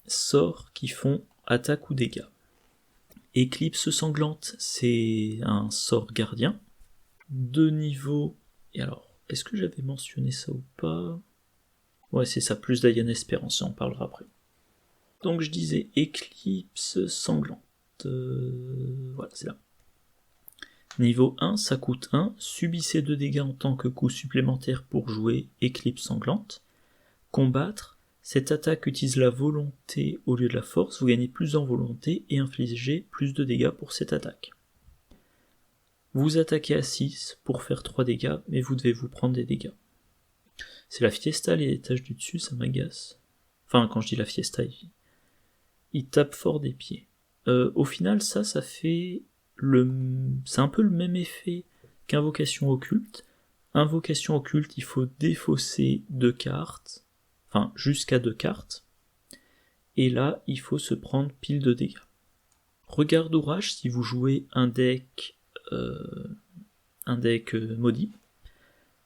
sorts qui font attaque ou dégâts. Éclipse sanglante, c'est un sort gardien, 2 niveaux, et alors, est-ce que j'avais mentionné ça ou pas ? Ouais, c'est ça, plus Diane Espérance, on en parlera après. Donc je disais éclipse sanglante, voilà, c'est là. Niveau 1, ça coûte 1, subissez 2 dégâts en tant que coût supplémentaire pour jouer éclipse sanglante. Combattre, cette attaque utilise la volonté au lieu de la force, vous gagnez plus en volonté et infligez plus de dégâts pour cette attaque. Vous attaquez à 6 pour faire 3 dégâts, mais vous devez vous prendre des dégâts. C'est la fiesta, les étages du dessus, ça m'agace. Enfin, quand je dis la fiesta, il tape fort des pieds. Au final, ça fait c'est un peu le même effet qu'invocation occulte. Invocation occulte, il faut défausser 2 cartes, enfin jusqu'à 2 cartes, et là, il faut se prendre pile de dégâts. Regard d'orage, si vous jouez un deck maudit,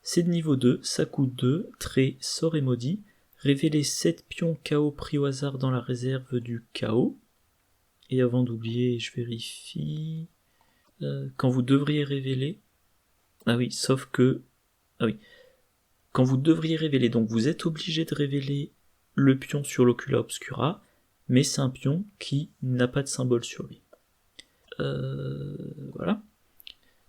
c'est de niveau 2, ça coûte 2, trait, sort et maudit, révélez 7 pions chaos pris au hasard dans la réserve du chaos, et avant d'oublier, je vérifie, quand vous devriez révéler, quand vous devriez révéler, donc vous êtes obligé de révéler le pion sur l'Ocula Obscura, mais c'est un pion qui n'a pas de symbole sur lui. Voilà.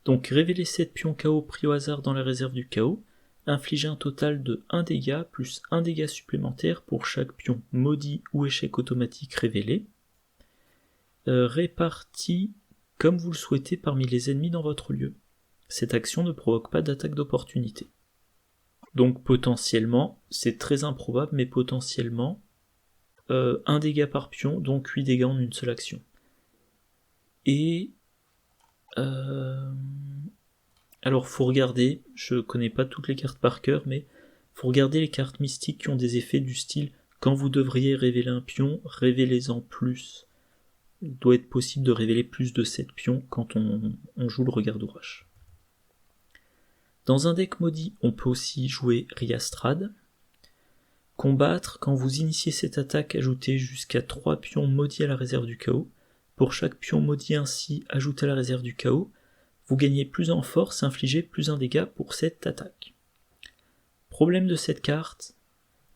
Donc révéler 7 pions KO pris au hasard dans la réserve du chaos, infliger un total de 1 dégât plus 1 dégât supplémentaire pour chaque pion maudit ou échec automatique révélé, réparti comme vous le souhaitez parmi les ennemis dans votre lieu. Cette action ne provoque pas d'attaque d'opportunité. Donc potentiellement, c'est très improbable, mais potentiellement, 1 dégât par pion, donc 8 dégâts en une seule action. Et... alors faut regarder, je connais pas toutes les cartes par cœur, mais faut regarder les cartes mystiques qui ont des effets du style quand vous devriez révéler un pion, révélez-en plus. Il doit être possible de révéler plus de 7 pions quand on joue le regard d'Ourash. Dans un deck maudit, on peut aussi jouer Riastrad. Combattre, quand vous initiez cette attaque, ajoutez jusqu'à 3 pions maudits à la réserve du chaos. Pour chaque pion maudit ainsi ajouté à la réserve du chaos, vous gagnez plus en force, infligez plus un dégât pour cette attaque. Problème de cette carte,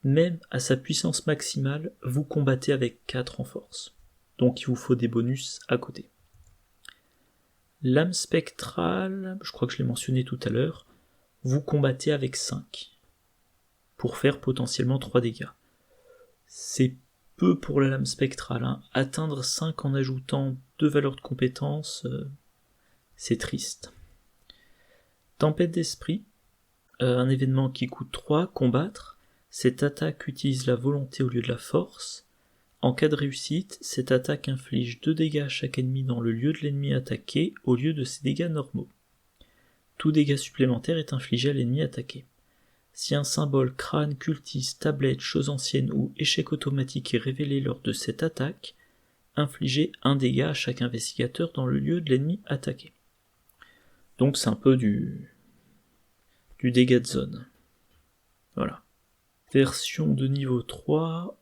même à sa puissance maximale, vous combattez avec 4 en force. Donc il vous faut des bonus à côté. Lame spectrale, je crois que je l'ai mentionné tout à l'heure, vous combattez avec 5 pour faire potentiellement 3 dégâts. C'est peu pour la lame spectrale, hein. Atteindre 5 en ajoutant 2 valeurs de compétences, c'est triste. Tempête d'esprit, un événement qui coûte 3, combattre. Cette attaque utilise la volonté au lieu de la force. En cas de réussite, cette attaque inflige 2 dégâts à chaque ennemi dans le lieu de l'ennemi attaqué au lieu de ses dégâts normaux. Tout dégât supplémentaire est infligé à l'ennemi attaqué. Si un symbole, crâne, cultiste, tablette, chose ancienne ou échec automatique est révélé lors de cette attaque, infligez 1 dégât à chaque investigateur dans le lieu de l'ennemi attaqué. Donc c'est un peu du dégât de zone. Voilà. Version de niveau 3,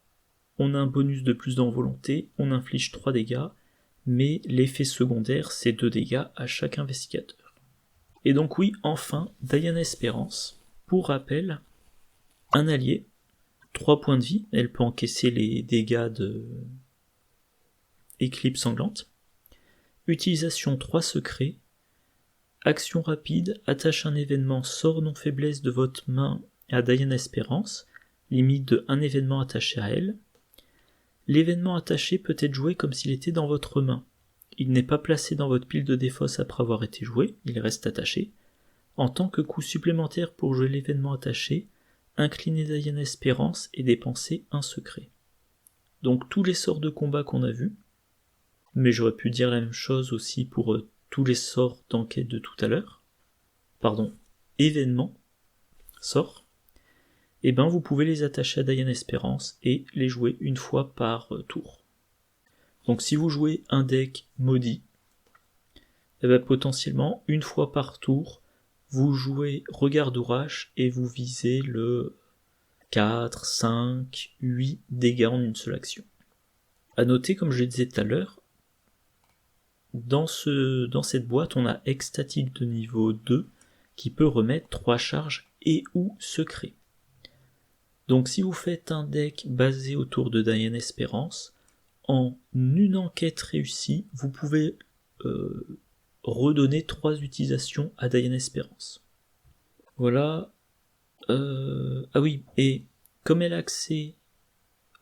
on a un bonus de plus dans volonté, on inflige 3 dégâts, mais l'effet secondaire c'est 2 dégâts à chaque investigateur. Et donc oui, enfin, Diana Espérance. Pour rappel, un allié, 3 points de vie, elle peut encaisser les dégâts de Éclipse sanglante. Utilisation 3 secrets. Action rapide, attache un événement sort non faiblesse de votre main à Diana Espérance, limite de 1 événement attaché à elle. L'événement attaché peut être joué comme s'il était dans votre main. Il n'est pas placé dans votre pile de défausse après avoir été joué, il reste attaché. En tant que coût supplémentaire pour jouer l'événement attaché, inclinez Diana Espérance et dépensez 1 secret. Donc tous les sorts de combat qu'on a vus, mais j'aurais pu dire la même chose aussi pour tous les sorts d'enquête de tout à l'heure, événements, sorts, et ben vous pouvez les attacher à Diana Espérance et les jouer une fois par tour. Donc si vous jouez un deck maudit, et ben potentiellement une fois par tour, vous jouez Regard d'Ourash et vous visez le 4, 5, 8 dégâts en une seule action. A noter, comme je le disais tout à l'heure, dans cette boîte, on a Extatique de niveau 2 qui peut remettre 3 charges et ou secrets. Donc si vous faites un deck basé autour de Diana Espérance, en une enquête réussie, vous pouvez redonner 3 utilisations à Diana Espérance. Voilà. Ah oui, et comme elle a accès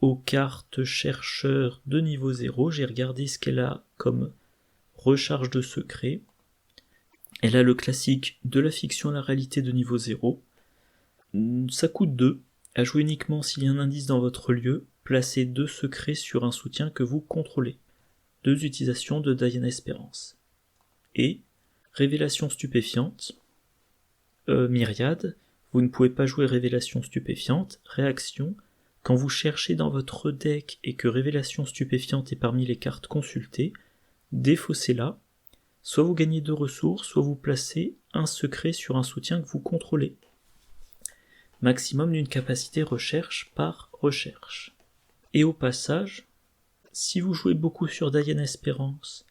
aux cartes chercheurs de niveau 0, j'ai regardé ce qu'elle a comme recharge de secret. Elle a le classique de la fiction à la réalité de niveau 0. Ça coûte 2. À jouer uniquement s'il y a un indice dans votre lieu, placez 2 secrets sur un soutien que vous contrôlez. 2 utilisations de Diana Espérance. Et révélation stupéfiante. Myriade, vous ne pouvez pas jouer révélation stupéfiante. Réaction, quand vous cherchez dans votre deck et que révélation stupéfiante est parmi les cartes consultées, défaussez-la, soit vous gagnez 2 ressources, soit vous placez un secret sur un soutien que vous contrôlez. Maximum d'une capacité recherche par recherche. Et au passage, si vous jouez beaucoup sur Diana Espérance,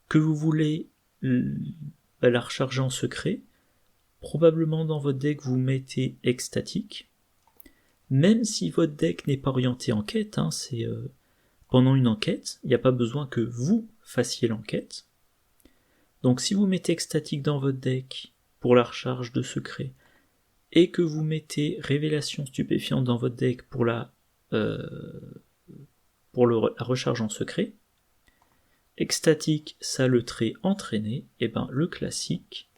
que vous voulez la recharger en secret, probablement dans votre deck vous mettez Extatique, même si votre deck n'est pas orienté enquête, c'est pendant une enquête, il n'y a pas besoin que vous fassiez l'enquête. Donc si vous mettez extatique dans votre deck pour la recharge de secret, et que vous mettez révélation stupéfiante dans votre deck pour la recharge en secret, extatique, ça le trait entraîné, et ben le classique,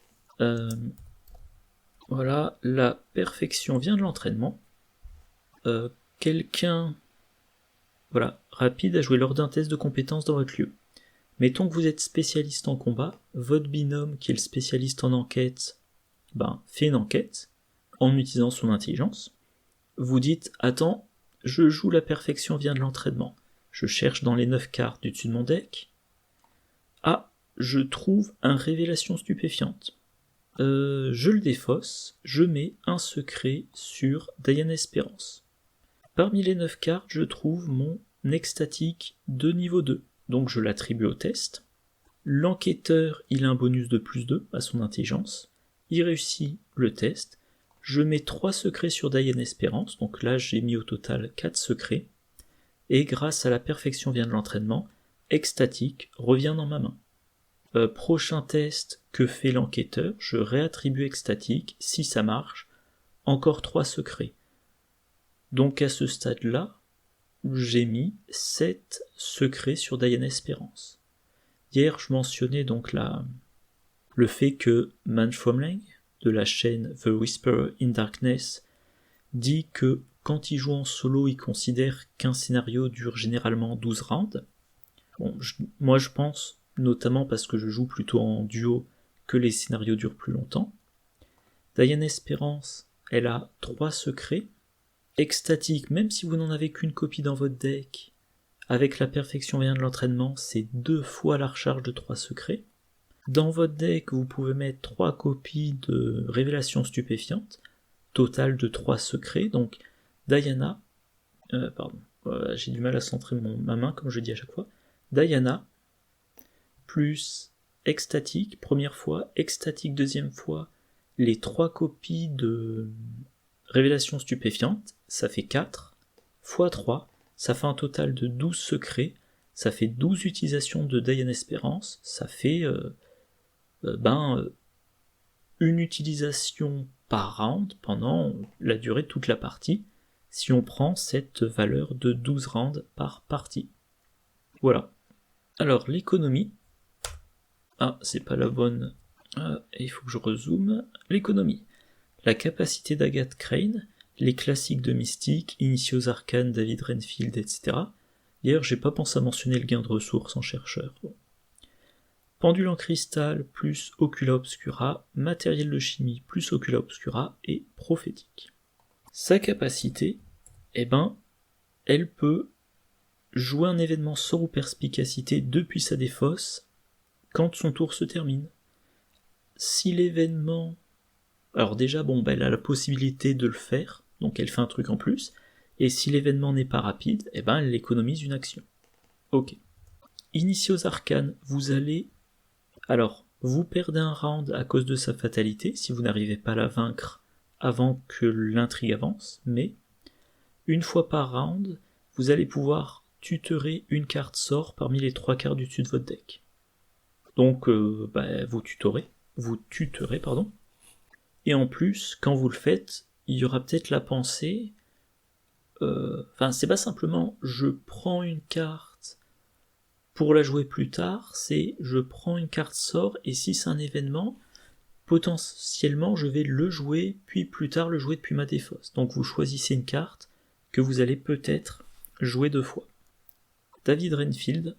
voilà, la perfection vient de l'entraînement. Quelqu'un, voilà, rapide à jouer lors d'un test de compétence dans votre lieu. Mettons que vous êtes spécialiste en combat, votre binôme qui est le spécialiste en enquête, fait une enquête en utilisant son intelligence. Vous dites, attends, je joue la perfection vient de l'entraînement. Je cherche dans les 9 cartes du dessus de mon deck. Ah, je trouve un révélation stupéfiante. Je le défausse, je mets un secret sur Diane Espérance. Parmi les 9 cartes, je trouve mon extatique de niveau 2, donc je l'attribue au test. L'enquêteur, il a un bonus de plus 2 à son intelligence. Il réussit le test. Je mets 3 secrets sur Diane Espérance, donc là j'ai mis au total 4 secrets. Et grâce à la perfection vient de l'entraînement, extatique revient dans ma main. Prochain test que fait l'enquêteur, je réattribue extatique, si ça marche, encore 3 secrets. Donc à ce stade-là, j'ai mis 7 secrets sur Diane Espérance. Hier, je mentionnais donc le fait que Manfromling, de la chaîne The Whisperer in Darkness, dit que quand il joue en solo, il considère qu'un scénario dure généralement 12 rounds. Bon, moi je pense, notamment parce que je joue plutôt en duo, que les scénarios durent plus longtemps. Diane Espérance, elle a 3 secrets. Extatique, même si vous n'en avez qu'une copie dans votre deck, avec la perfection vient de l'entraînement, c'est 2 fois la recharge de 3 secrets. Dans votre deck, vous pouvez mettre 3 copies de révélation stupéfiante, total de 3 secrets, donc Diana, j'ai du mal à centrer ma main comme je dis à chaque fois, Diana, plus extatique, première fois, extatique deuxième fois, les 3 copies de révélation stupéfiante, ça fait 4, x 3, ça fait un total de 12 secrets, ça fait 12 utilisations de Diane Espérance, ça fait une utilisation par round pendant la durée de toute la partie, si on prend cette valeur de 12 rounds par partie. Voilà. Alors l'économie, c'est pas la bonne, il faut que je rezoome. L'économie, la capacité d'Agathe Crane, les classiques de Mystique, Initiés aux Arcanes, David Renfield, etc. D'ailleurs, j'ai pas pensé à mentionner le gain de ressources en chercheur. Bon. Pendule en cristal plus Ocula Obscura, matériel de chimie plus Ocula Obscura et prophétique. Sa capacité, elle peut jouer un événement sort ou perspicacité depuis sa défausse quand son tour se termine. Si l'événement... Alors déjà, elle a la possibilité de le faire, donc elle fait un truc en plus, et si l'événement n'est pas rapide, elle économise une action. Ok. Initié aux arcanes, vous allez... Alors, vous perdez un round à cause de sa fatalité, si vous n'arrivez pas à la vaincre avant que l'intrigue avance, mais une fois par round, vous allez pouvoir tutorer une carte sort parmi les 3 cartes du dessus de votre deck. Donc, vous tutorez, et en plus, quand vous le faites, il y aura peut-être la pensée, c'est pas simplement je prends une carte pour la jouer plus tard, c'est je prends une carte sort, et si c'est un événement, potentiellement je vais le jouer, puis plus tard le jouer depuis ma défausse. Donc vous choisissez une carte que vous allez peut-être jouer 2 fois. David Renfield,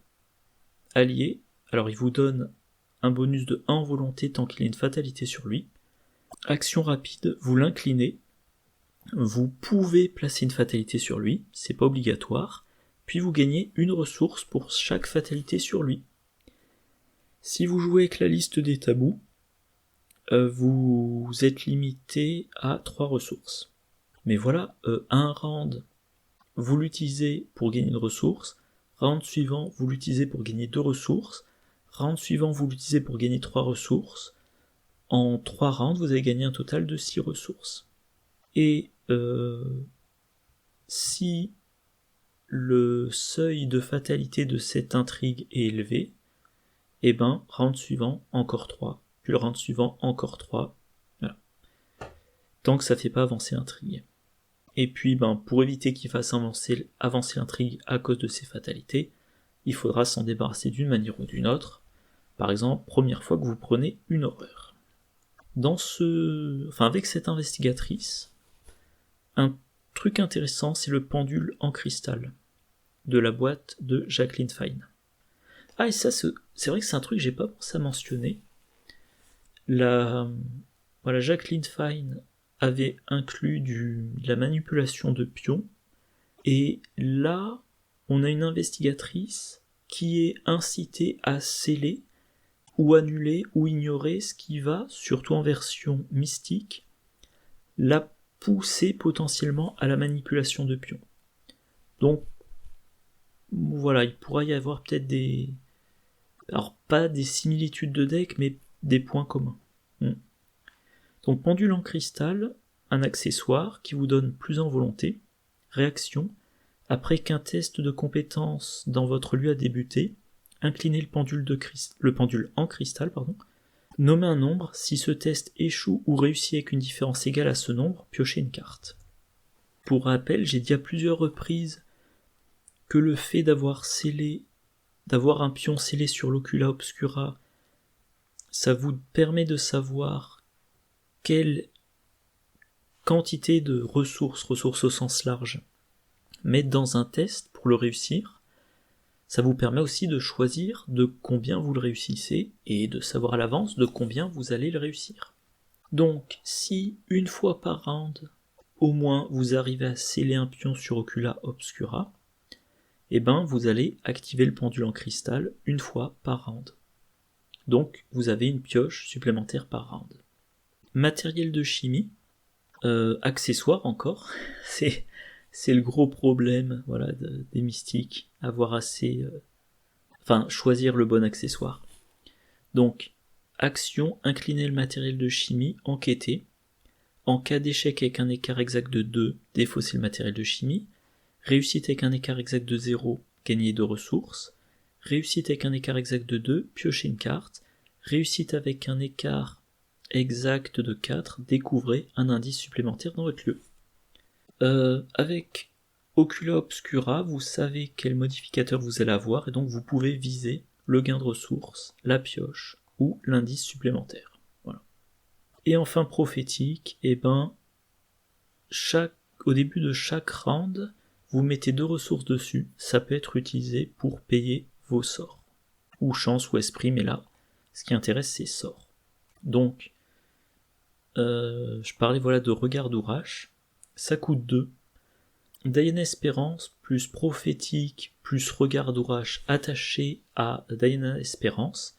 allié, alors il vous donne un bonus de 1 en volonté tant qu'il a une fatalité sur lui. Action rapide, vous l'inclinez, vous pouvez placer une fatalité sur lui, c'est pas obligatoire, puis vous gagnez une ressource pour chaque fatalité sur lui. Si vous jouez avec la liste des tabous, vous êtes limité à 3 ressources. Mais voilà, un round, vous l'utilisez pour gagner une ressource, round suivant, vous l'utilisez pour gagner 2 ressources, round suivant, vous l'utilisez pour gagner 3 ressources. En 3 rounds, vous avez gagné un total de 6 ressources. Et si le seuil de fatalité de cette intrigue est élevé, et ben round suivant, encore 3, puis le round suivant, encore 3, voilà. Tant que ça fait pas avancer l'intrigue. Et puis ben pour éviter qu'il fasse avancer l'intrigue à cause de ses fatalités, il faudra s'en débarrasser d'une manière ou d'une autre. Par exemple, première fois que vous prenez une horreur. Avec cette investigatrice, un truc intéressant, c'est le pendule en cristal de la boîte de Jacqueline Fine. Ah, et ça, c'est vrai que c'est un truc que j'ai pas pensé à mentionner. Jacqueline Fine avait inclus de la manipulation de pions, et là, on a une investigatrice qui est incitée à sceller ou annuler ou ignorer ce qui va, surtout en version mystique, la pousser potentiellement à la manipulation de pions. Donc voilà, il pourra y avoir peut-être alors pas des similitudes de deck, mais des points communs. Donc pendule en cristal, un accessoire qui vous donne plus en volonté, réaction, après qu'un test de compétence dans votre lieu a débuté, inclinez le pendule en cristal, nommez un nombre, si ce test échoue ou réussit avec une différence égale à ce nombre, piochez une carte. Pour rappel, j'ai dit à plusieurs reprises que le fait d'avoir un pion scellé sur l'ocula obscura, ça vous permet de savoir quelle quantité de ressources au sens large, mettre dans un test pour le réussir. Ça vous permet aussi de choisir de combien vous le réussissez et de savoir à l'avance de combien vous allez le réussir. Donc, si une fois par round, au moins vous arrivez à sceller un pion sur Ocula Obscura, et ben vous allez activer le pendule en cristal une fois par round. Donc, vous avez une pioche supplémentaire par round. Matériel de chimie, accessoire encore, c'est le gros problème, des mystiques, choisir le bon accessoire. Donc, action, incliner le matériel de chimie, enquêter. En cas d'échec avec un écart exact de 2, défausser le matériel de chimie. Réussite avec un écart exact de 0, gagner 2 ressources. Réussite avec un écart exact de 2, piocher une carte. Réussite avec un écart exact de 4, découvrez un indice supplémentaire dans votre lieu. Avec Ocula Obscura, vous savez quel modificateur vous allez avoir, et donc vous pouvez viser le gain de ressources, la pioche, ou l'indice supplémentaire. Voilà. Et enfin prophétique, au début de chaque round, vous mettez 2 ressources dessus, ça peut être utilisé pour payer vos sorts. Ou chance ou esprit, mais là, ce qui intéresse c'est sorts. Donc, je parlais de regard d'Ourache, ça coûte 2. Diana Espérance plus prophétique plus regard d'Ourache attaché à Diana Espérance,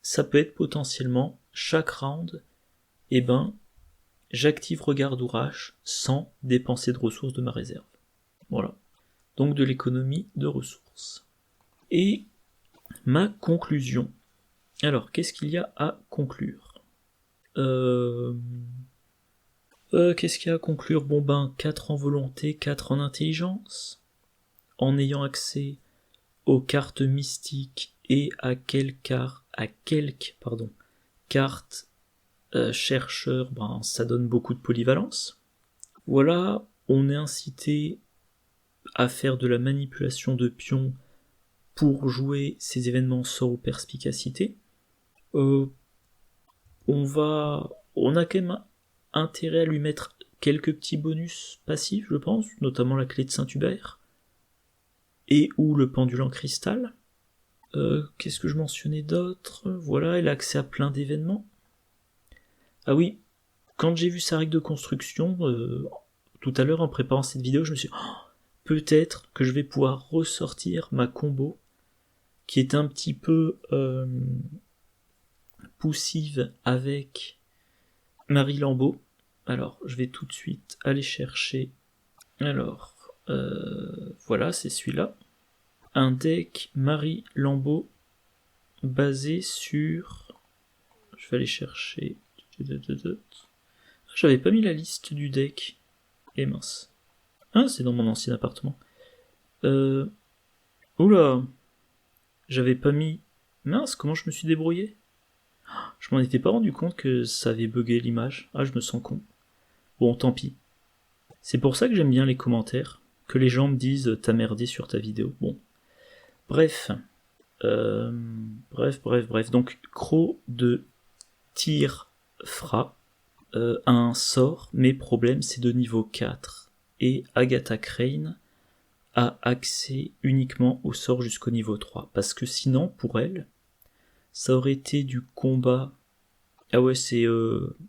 ça peut être potentiellement chaque round, j'active regard d'Ourache sans dépenser de ressources de ma réserve. Voilà. Donc de l'économie de ressources. Et ma conclusion. Alors, qu'est-ce qu'il y a à conclure ? Qu'est-ce qu'il y a à conclure ? 4 en volonté, 4 en intelligence. En ayant accès aux cartes mystiques et à quelques cartes chercheurs, ça donne beaucoup de polyvalence. Voilà, on est incité à faire de la manipulation de pions pour jouer ces événements sorts ou perspicacité. On a quand même intérêt à lui mettre quelques petits bonus passifs, je pense, notamment la clé de Saint-Hubert, et ou le pendule en cristal. Qu'est-ce que je mentionnais d'autre ? Voilà, elle a accès à plein d'événements. Ah oui, quand j'ai vu sa règle de construction, tout à l'heure en préparant cette vidéo, je me suis dit, peut-être que je vais pouvoir ressortir ma combo, qui est un petit peu poussive avec Marie Lambeau. Alors, je vais tout de suite aller chercher. Alors, voilà, c'est celui-là. Un deck Marie Lambeau basé sur... Je vais aller chercher... J'avais pas mis la liste du deck. Et mince. Ah, c'est dans mon ancien appartement. Oula. J'avais pas mis Mince, comment je me suis débrouillé? Je m'en étais pas rendu compte que ça avait bugué l'image. Ah, je me sens con. Bon, tant pis. C'est pour ça que j'aime bien les commentaires, que les gens me disent t'as merdé sur ta vidéo. Bon. Bref. Bref. Donc, Croc de Tir Fra a un sort, mais problème c'est de niveau 4. Et Agatha Crane a accès uniquement au sort jusqu'au niveau 3. Parce que sinon, pour elle, ça aurait été du combat. Ah ouais, c'est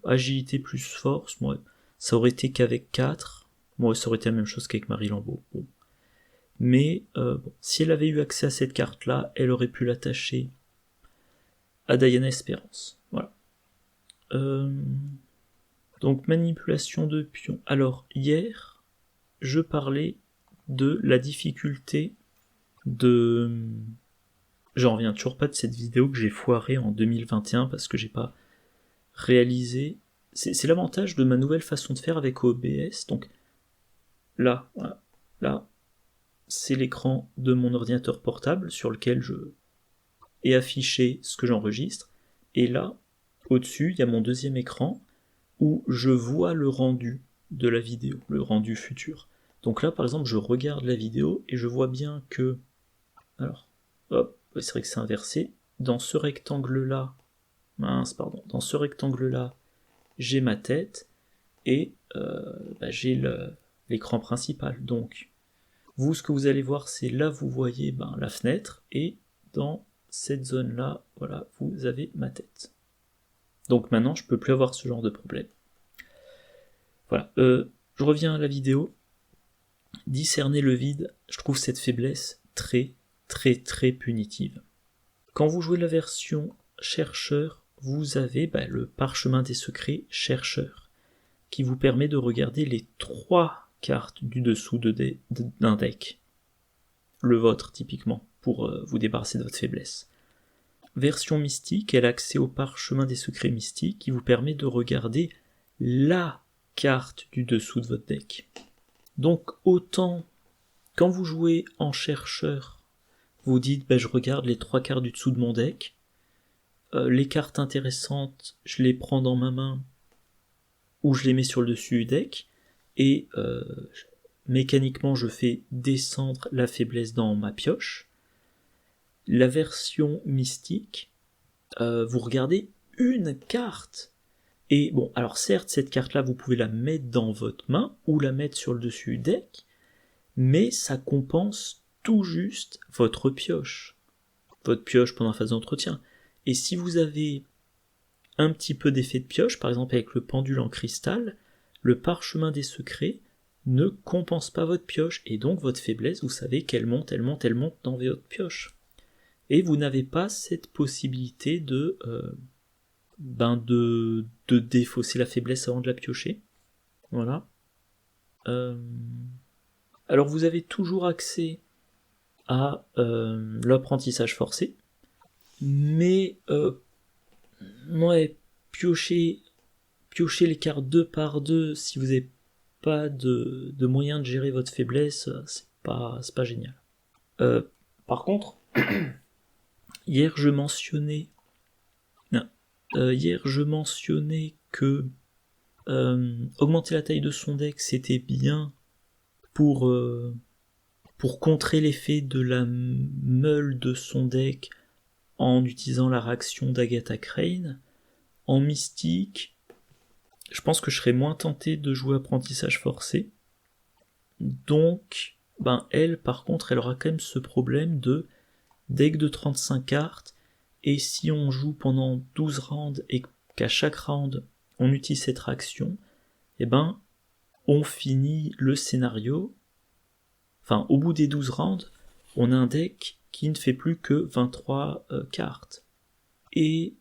agilité plus force. Moi, ça aurait été qu'avec 4. Moi, ça aurait été la même chose qu'avec Marie Lambeau. Bon. Mais bon, si elle avait eu accès à cette carte-là, elle aurait pu l'attacher à Diana Espérance. Voilà. Donc, manipulation de pions. Alors, hier, je parlais de la difficulté de... J'en reviens toujours pas de cette vidéo que j'ai foirée en 2021 parce que j'ai pas réalisé. C'est l'avantage de ma nouvelle façon de faire avec OBS. Donc là, voilà, là, c'est l'écran de mon ordinateur portable sur lequel je ai affiché ce que j'enregistre. Et là, au-dessus, il y a mon deuxième écran où je vois le rendu de la vidéo, le rendu futur. Donc là, par exemple, je regarde la vidéo et je vois bien que... Alors, hop, c'est vrai que c'est inversé. Dans ce rectangle-là, dans ce rectangle-là, j'ai ma tête et j'ai l'écran principal. Donc, vous, ce que vous allez voir, c'est là, vous voyez la fenêtre et dans cette zone-là, voilà, vous avez ma tête. Donc maintenant, je peux plus avoir ce genre de problème. Voilà, je reviens à la vidéo. Discerner le vide, je trouve cette faiblesse très punitive. Quand vous jouez la version chercheur, vous avez le parchemin des secrets chercheur, qui vous permet de regarder les 3 cartes du dessous d'un deck. Le vôtre, typiquement, pour vous débarrasser de votre faiblesse. Version mystique, elle a accès au parchemin des secrets mystiques, qui vous permet de regarder la carte du dessous de votre deck. Donc autant, quand vous jouez en chercheur, vous dites je regarde les 3 cartes du dessous de mon deck, les cartes intéressantes, je les prends dans ma main ou je les mets sur le dessus du deck, et mécaniquement je fais descendre la faiblesse dans ma pioche. La version mystique, vous regardez une carte. Et bon, alors certes, cette carte-là, vous pouvez la mettre dans votre main ou la mettre sur le dessus du deck, mais ça compense tout juste votre pioche pendant la phase d'entretien. Et si vous avez un petit peu d'effet de pioche, par exemple avec le pendule en cristal, le parchemin des secrets ne compense pas votre pioche, et donc votre faiblesse, vous savez qu'elle monte dans votre pioche. Et vous n'avez pas cette possibilité de défausser la faiblesse avant de la piocher. Voilà. Alors vous avez toujours accès à l'apprentissage forcé, mais piocher les cartes 2 par 2 si vous n'avez pas de moyen de gérer votre faiblesse, c'est pas génial. Par contre, hier je mentionnais que augmenter la taille de son deck c'était bien pour contrer l'effet de la meule de son deck en utilisant la réaction d'Agatha Crane. En mystique, je pense que je serais moins tenté de jouer apprentissage forcé. Donc, elle, par contre, elle aura quand même ce problème de deck de 35 cartes, et si on joue pendant 12 rounds et qu'à chaque round on utilise cette réaction, on finit le scénario. Enfin, au bout des 12 rounds, on a un deck qui ne fait plus que 23 cartes. Et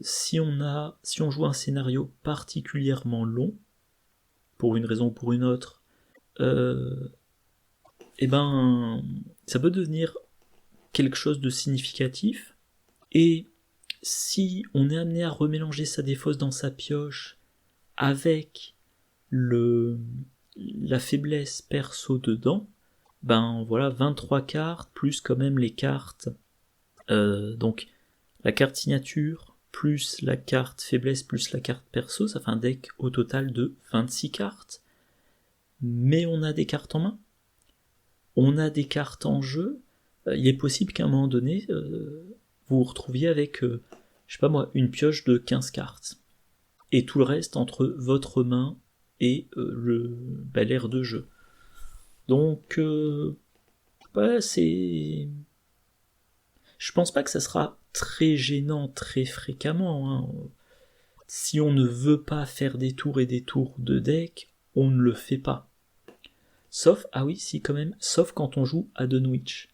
si on joue un scénario particulièrement long, pour une raison ou pour une autre, ça peut devenir quelque chose de significatif. Et si on est amené à remélanger sa défausse dans sa pioche avec la faiblesse perso dedans, 23 cartes, plus quand même les cartes, donc la carte signature, plus la carte faiblesse, plus la carte perso, ça fait un deck au total de 26 cartes. Mais on a des cartes en main, on a des cartes en jeu, il est possible qu'à un moment donné, vous vous retrouviez avec, je sais pas moi, une pioche de 15 cartes. Et tout le reste entre votre main et l'aire de jeu. Donc, c'est... Je pense pas que ça sera très gênant très fréquemment. Hein. Si on ne veut pas faire des tours et des tours de deck, on ne le fait pas. Sauf, ah oui, si quand même, sauf quand on joue à Dunwich.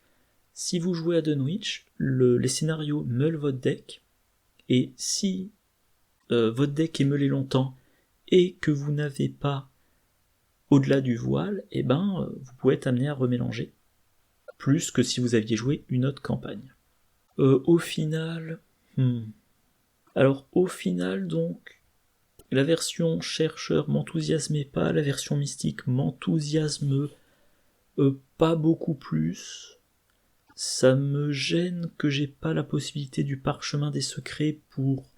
Si vous jouez à Dunwich, les scénarios meulent votre deck, et si votre deck est meulé longtemps et que vous n'avez pas au-delà du voile, vous pouvez être amené à remélanger, plus que si vous aviez joué une autre campagne. Au final, donc, la version chercheur m'enthousiasmait pas, la version mystique m'enthousiasme pas beaucoup plus. Ça me gêne que j'ai pas la possibilité du parchemin des secrets pour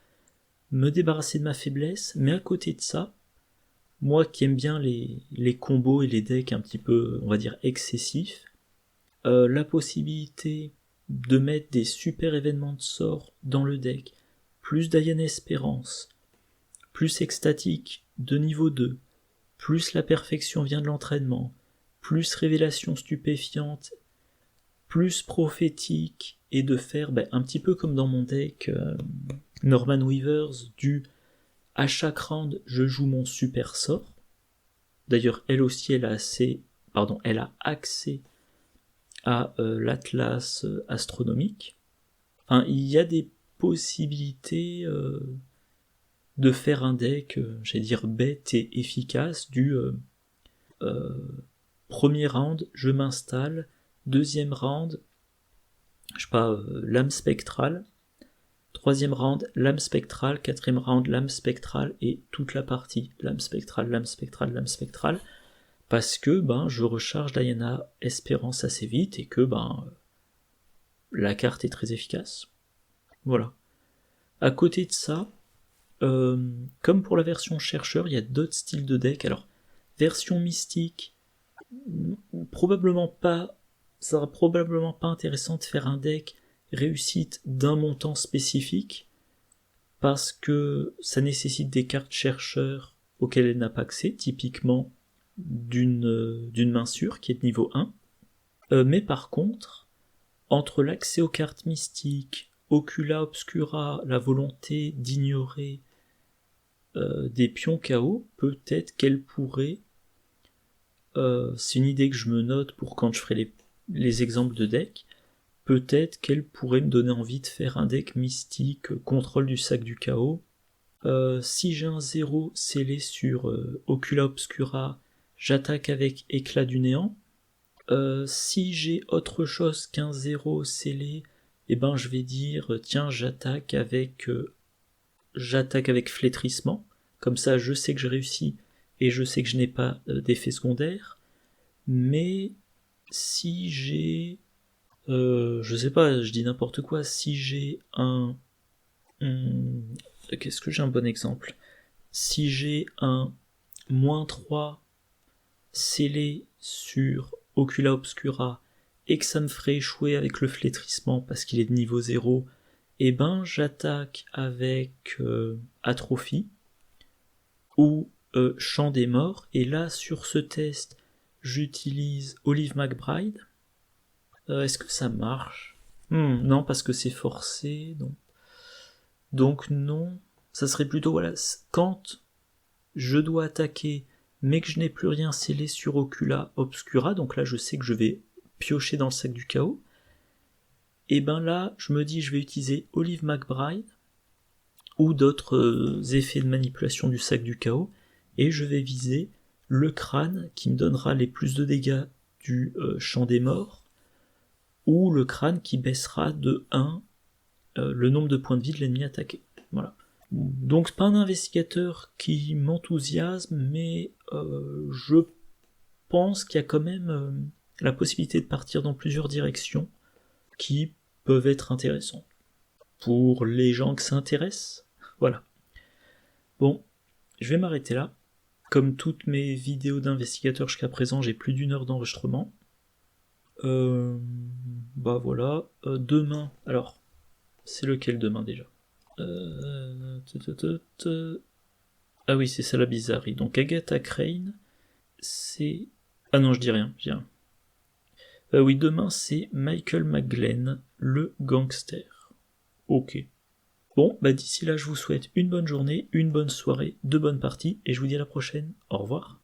me débarrasser de ma faiblesse, mais à côté de ça, moi qui aime bien les combos et les decks un petit peu, on va dire, excessifs, la possibilité de mettre des super événements de sort dans le deck, plus Diane Espérance, plus Extatique de niveau 2, plus la perfection vient de l'entraînement, plus révélation stupéfiante, plus prophétique, et de faire un petit peu comme dans mon deck Norman Weavers, à chaque round je joue mon super sort. D'ailleurs elle aussi elle a accès à l'atlas astronomique. Enfin, il y a des possibilités de faire un deck, j'allais dire bête et efficace, premier round, je m'installe, deuxième round, je sais pas, lame spectrale, troisième round, lame spectrale, quatrième round, lame spectrale, et toute la partie, lame spectrale, lame spectrale, lame spectrale, parce que je recharge Diana Espérance assez vite, et que la carte est très efficace. Voilà. À côté de ça, comme pour la version chercheur, il y a d'autres styles de deck. Alors, version mystique, ça sera probablement pas intéressant de faire un deck réussite d'un montant spécifique, parce que ça nécessite des cartes chercheurs auxquelles elle n'a pas accès, typiquement d'une main sûre qui est de niveau 1. Mais par contre, entre l'accès aux cartes mystiques, Ocula Obscura, la volonté d'ignorer des pions KO, peut-être qu'elle pourrait, c'est une idée que je me note pour quand je ferai les exemples de deck, peut-être qu'elle pourrait me donner envie de faire un deck mystique, contrôle du sac du chaos. Si j'ai un 0 scellé sur Ocula Obscura, j'attaque avec éclat du néant. Si j'ai autre chose qu'un 0 scellé, je vais dire tiens, j'attaque avec flétrissement, comme ça je sais que je réussis et je sais que je n'ai pas d'effet secondaire. Mais si j'ai je sais pas, je dis n'importe quoi, si j'ai qu'est-ce que j'ai un bon exemple, si j'ai un -3 scellé sur Ocula Obscura et que ça me ferait échouer avec le flétrissement parce qu'il est de niveau 0, j'attaque avec Atrophie ou Chant des Morts, et là sur ce test j'utilise Olive McBride. Est-ce que ça marche? Non, parce que c'est forcé, donc non, ça serait plutôt, voilà, quand je dois attaquer mais que je n'ai plus rien scellé sur Ocula Obscura, donc là je sais que je vais piocher dans le sac du chaos, et là je me dis je vais utiliser Olive McBride ou d'autres effets de manipulation du sac du chaos, et je vais viser le crâne qui me donnera les plus de dégâts du Chant des Morts, ou le crâne qui baissera de 1 le nombre de points de vie de l'ennemi attaqué. Voilà. Donc c'est pas un investigateur qui m'enthousiasme, mais je pense qu'il y a quand même la possibilité de partir dans plusieurs directions qui peuvent être intéressantes. pour les gens que ça intéresse. Voilà. Bon, je vais m'arrêter là. Comme toutes mes vidéos d'investigateur jusqu'à présent, j'ai plus d'1 heure d'enregistrement. Bah voilà. Demain, alors, c'est lequel demain déjà? Ah oui, c'est ça la bizarrerie. Donc Agatha Crane, c'est... Ah non, je dis rien, oui, demain c'est Michael McGlenn, le gangster. Ok. Bon, bah d'ici là, je vous souhaite une bonne journée, une bonne soirée, de bonnes parties, et je vous dis à la prochaine. Au revoir.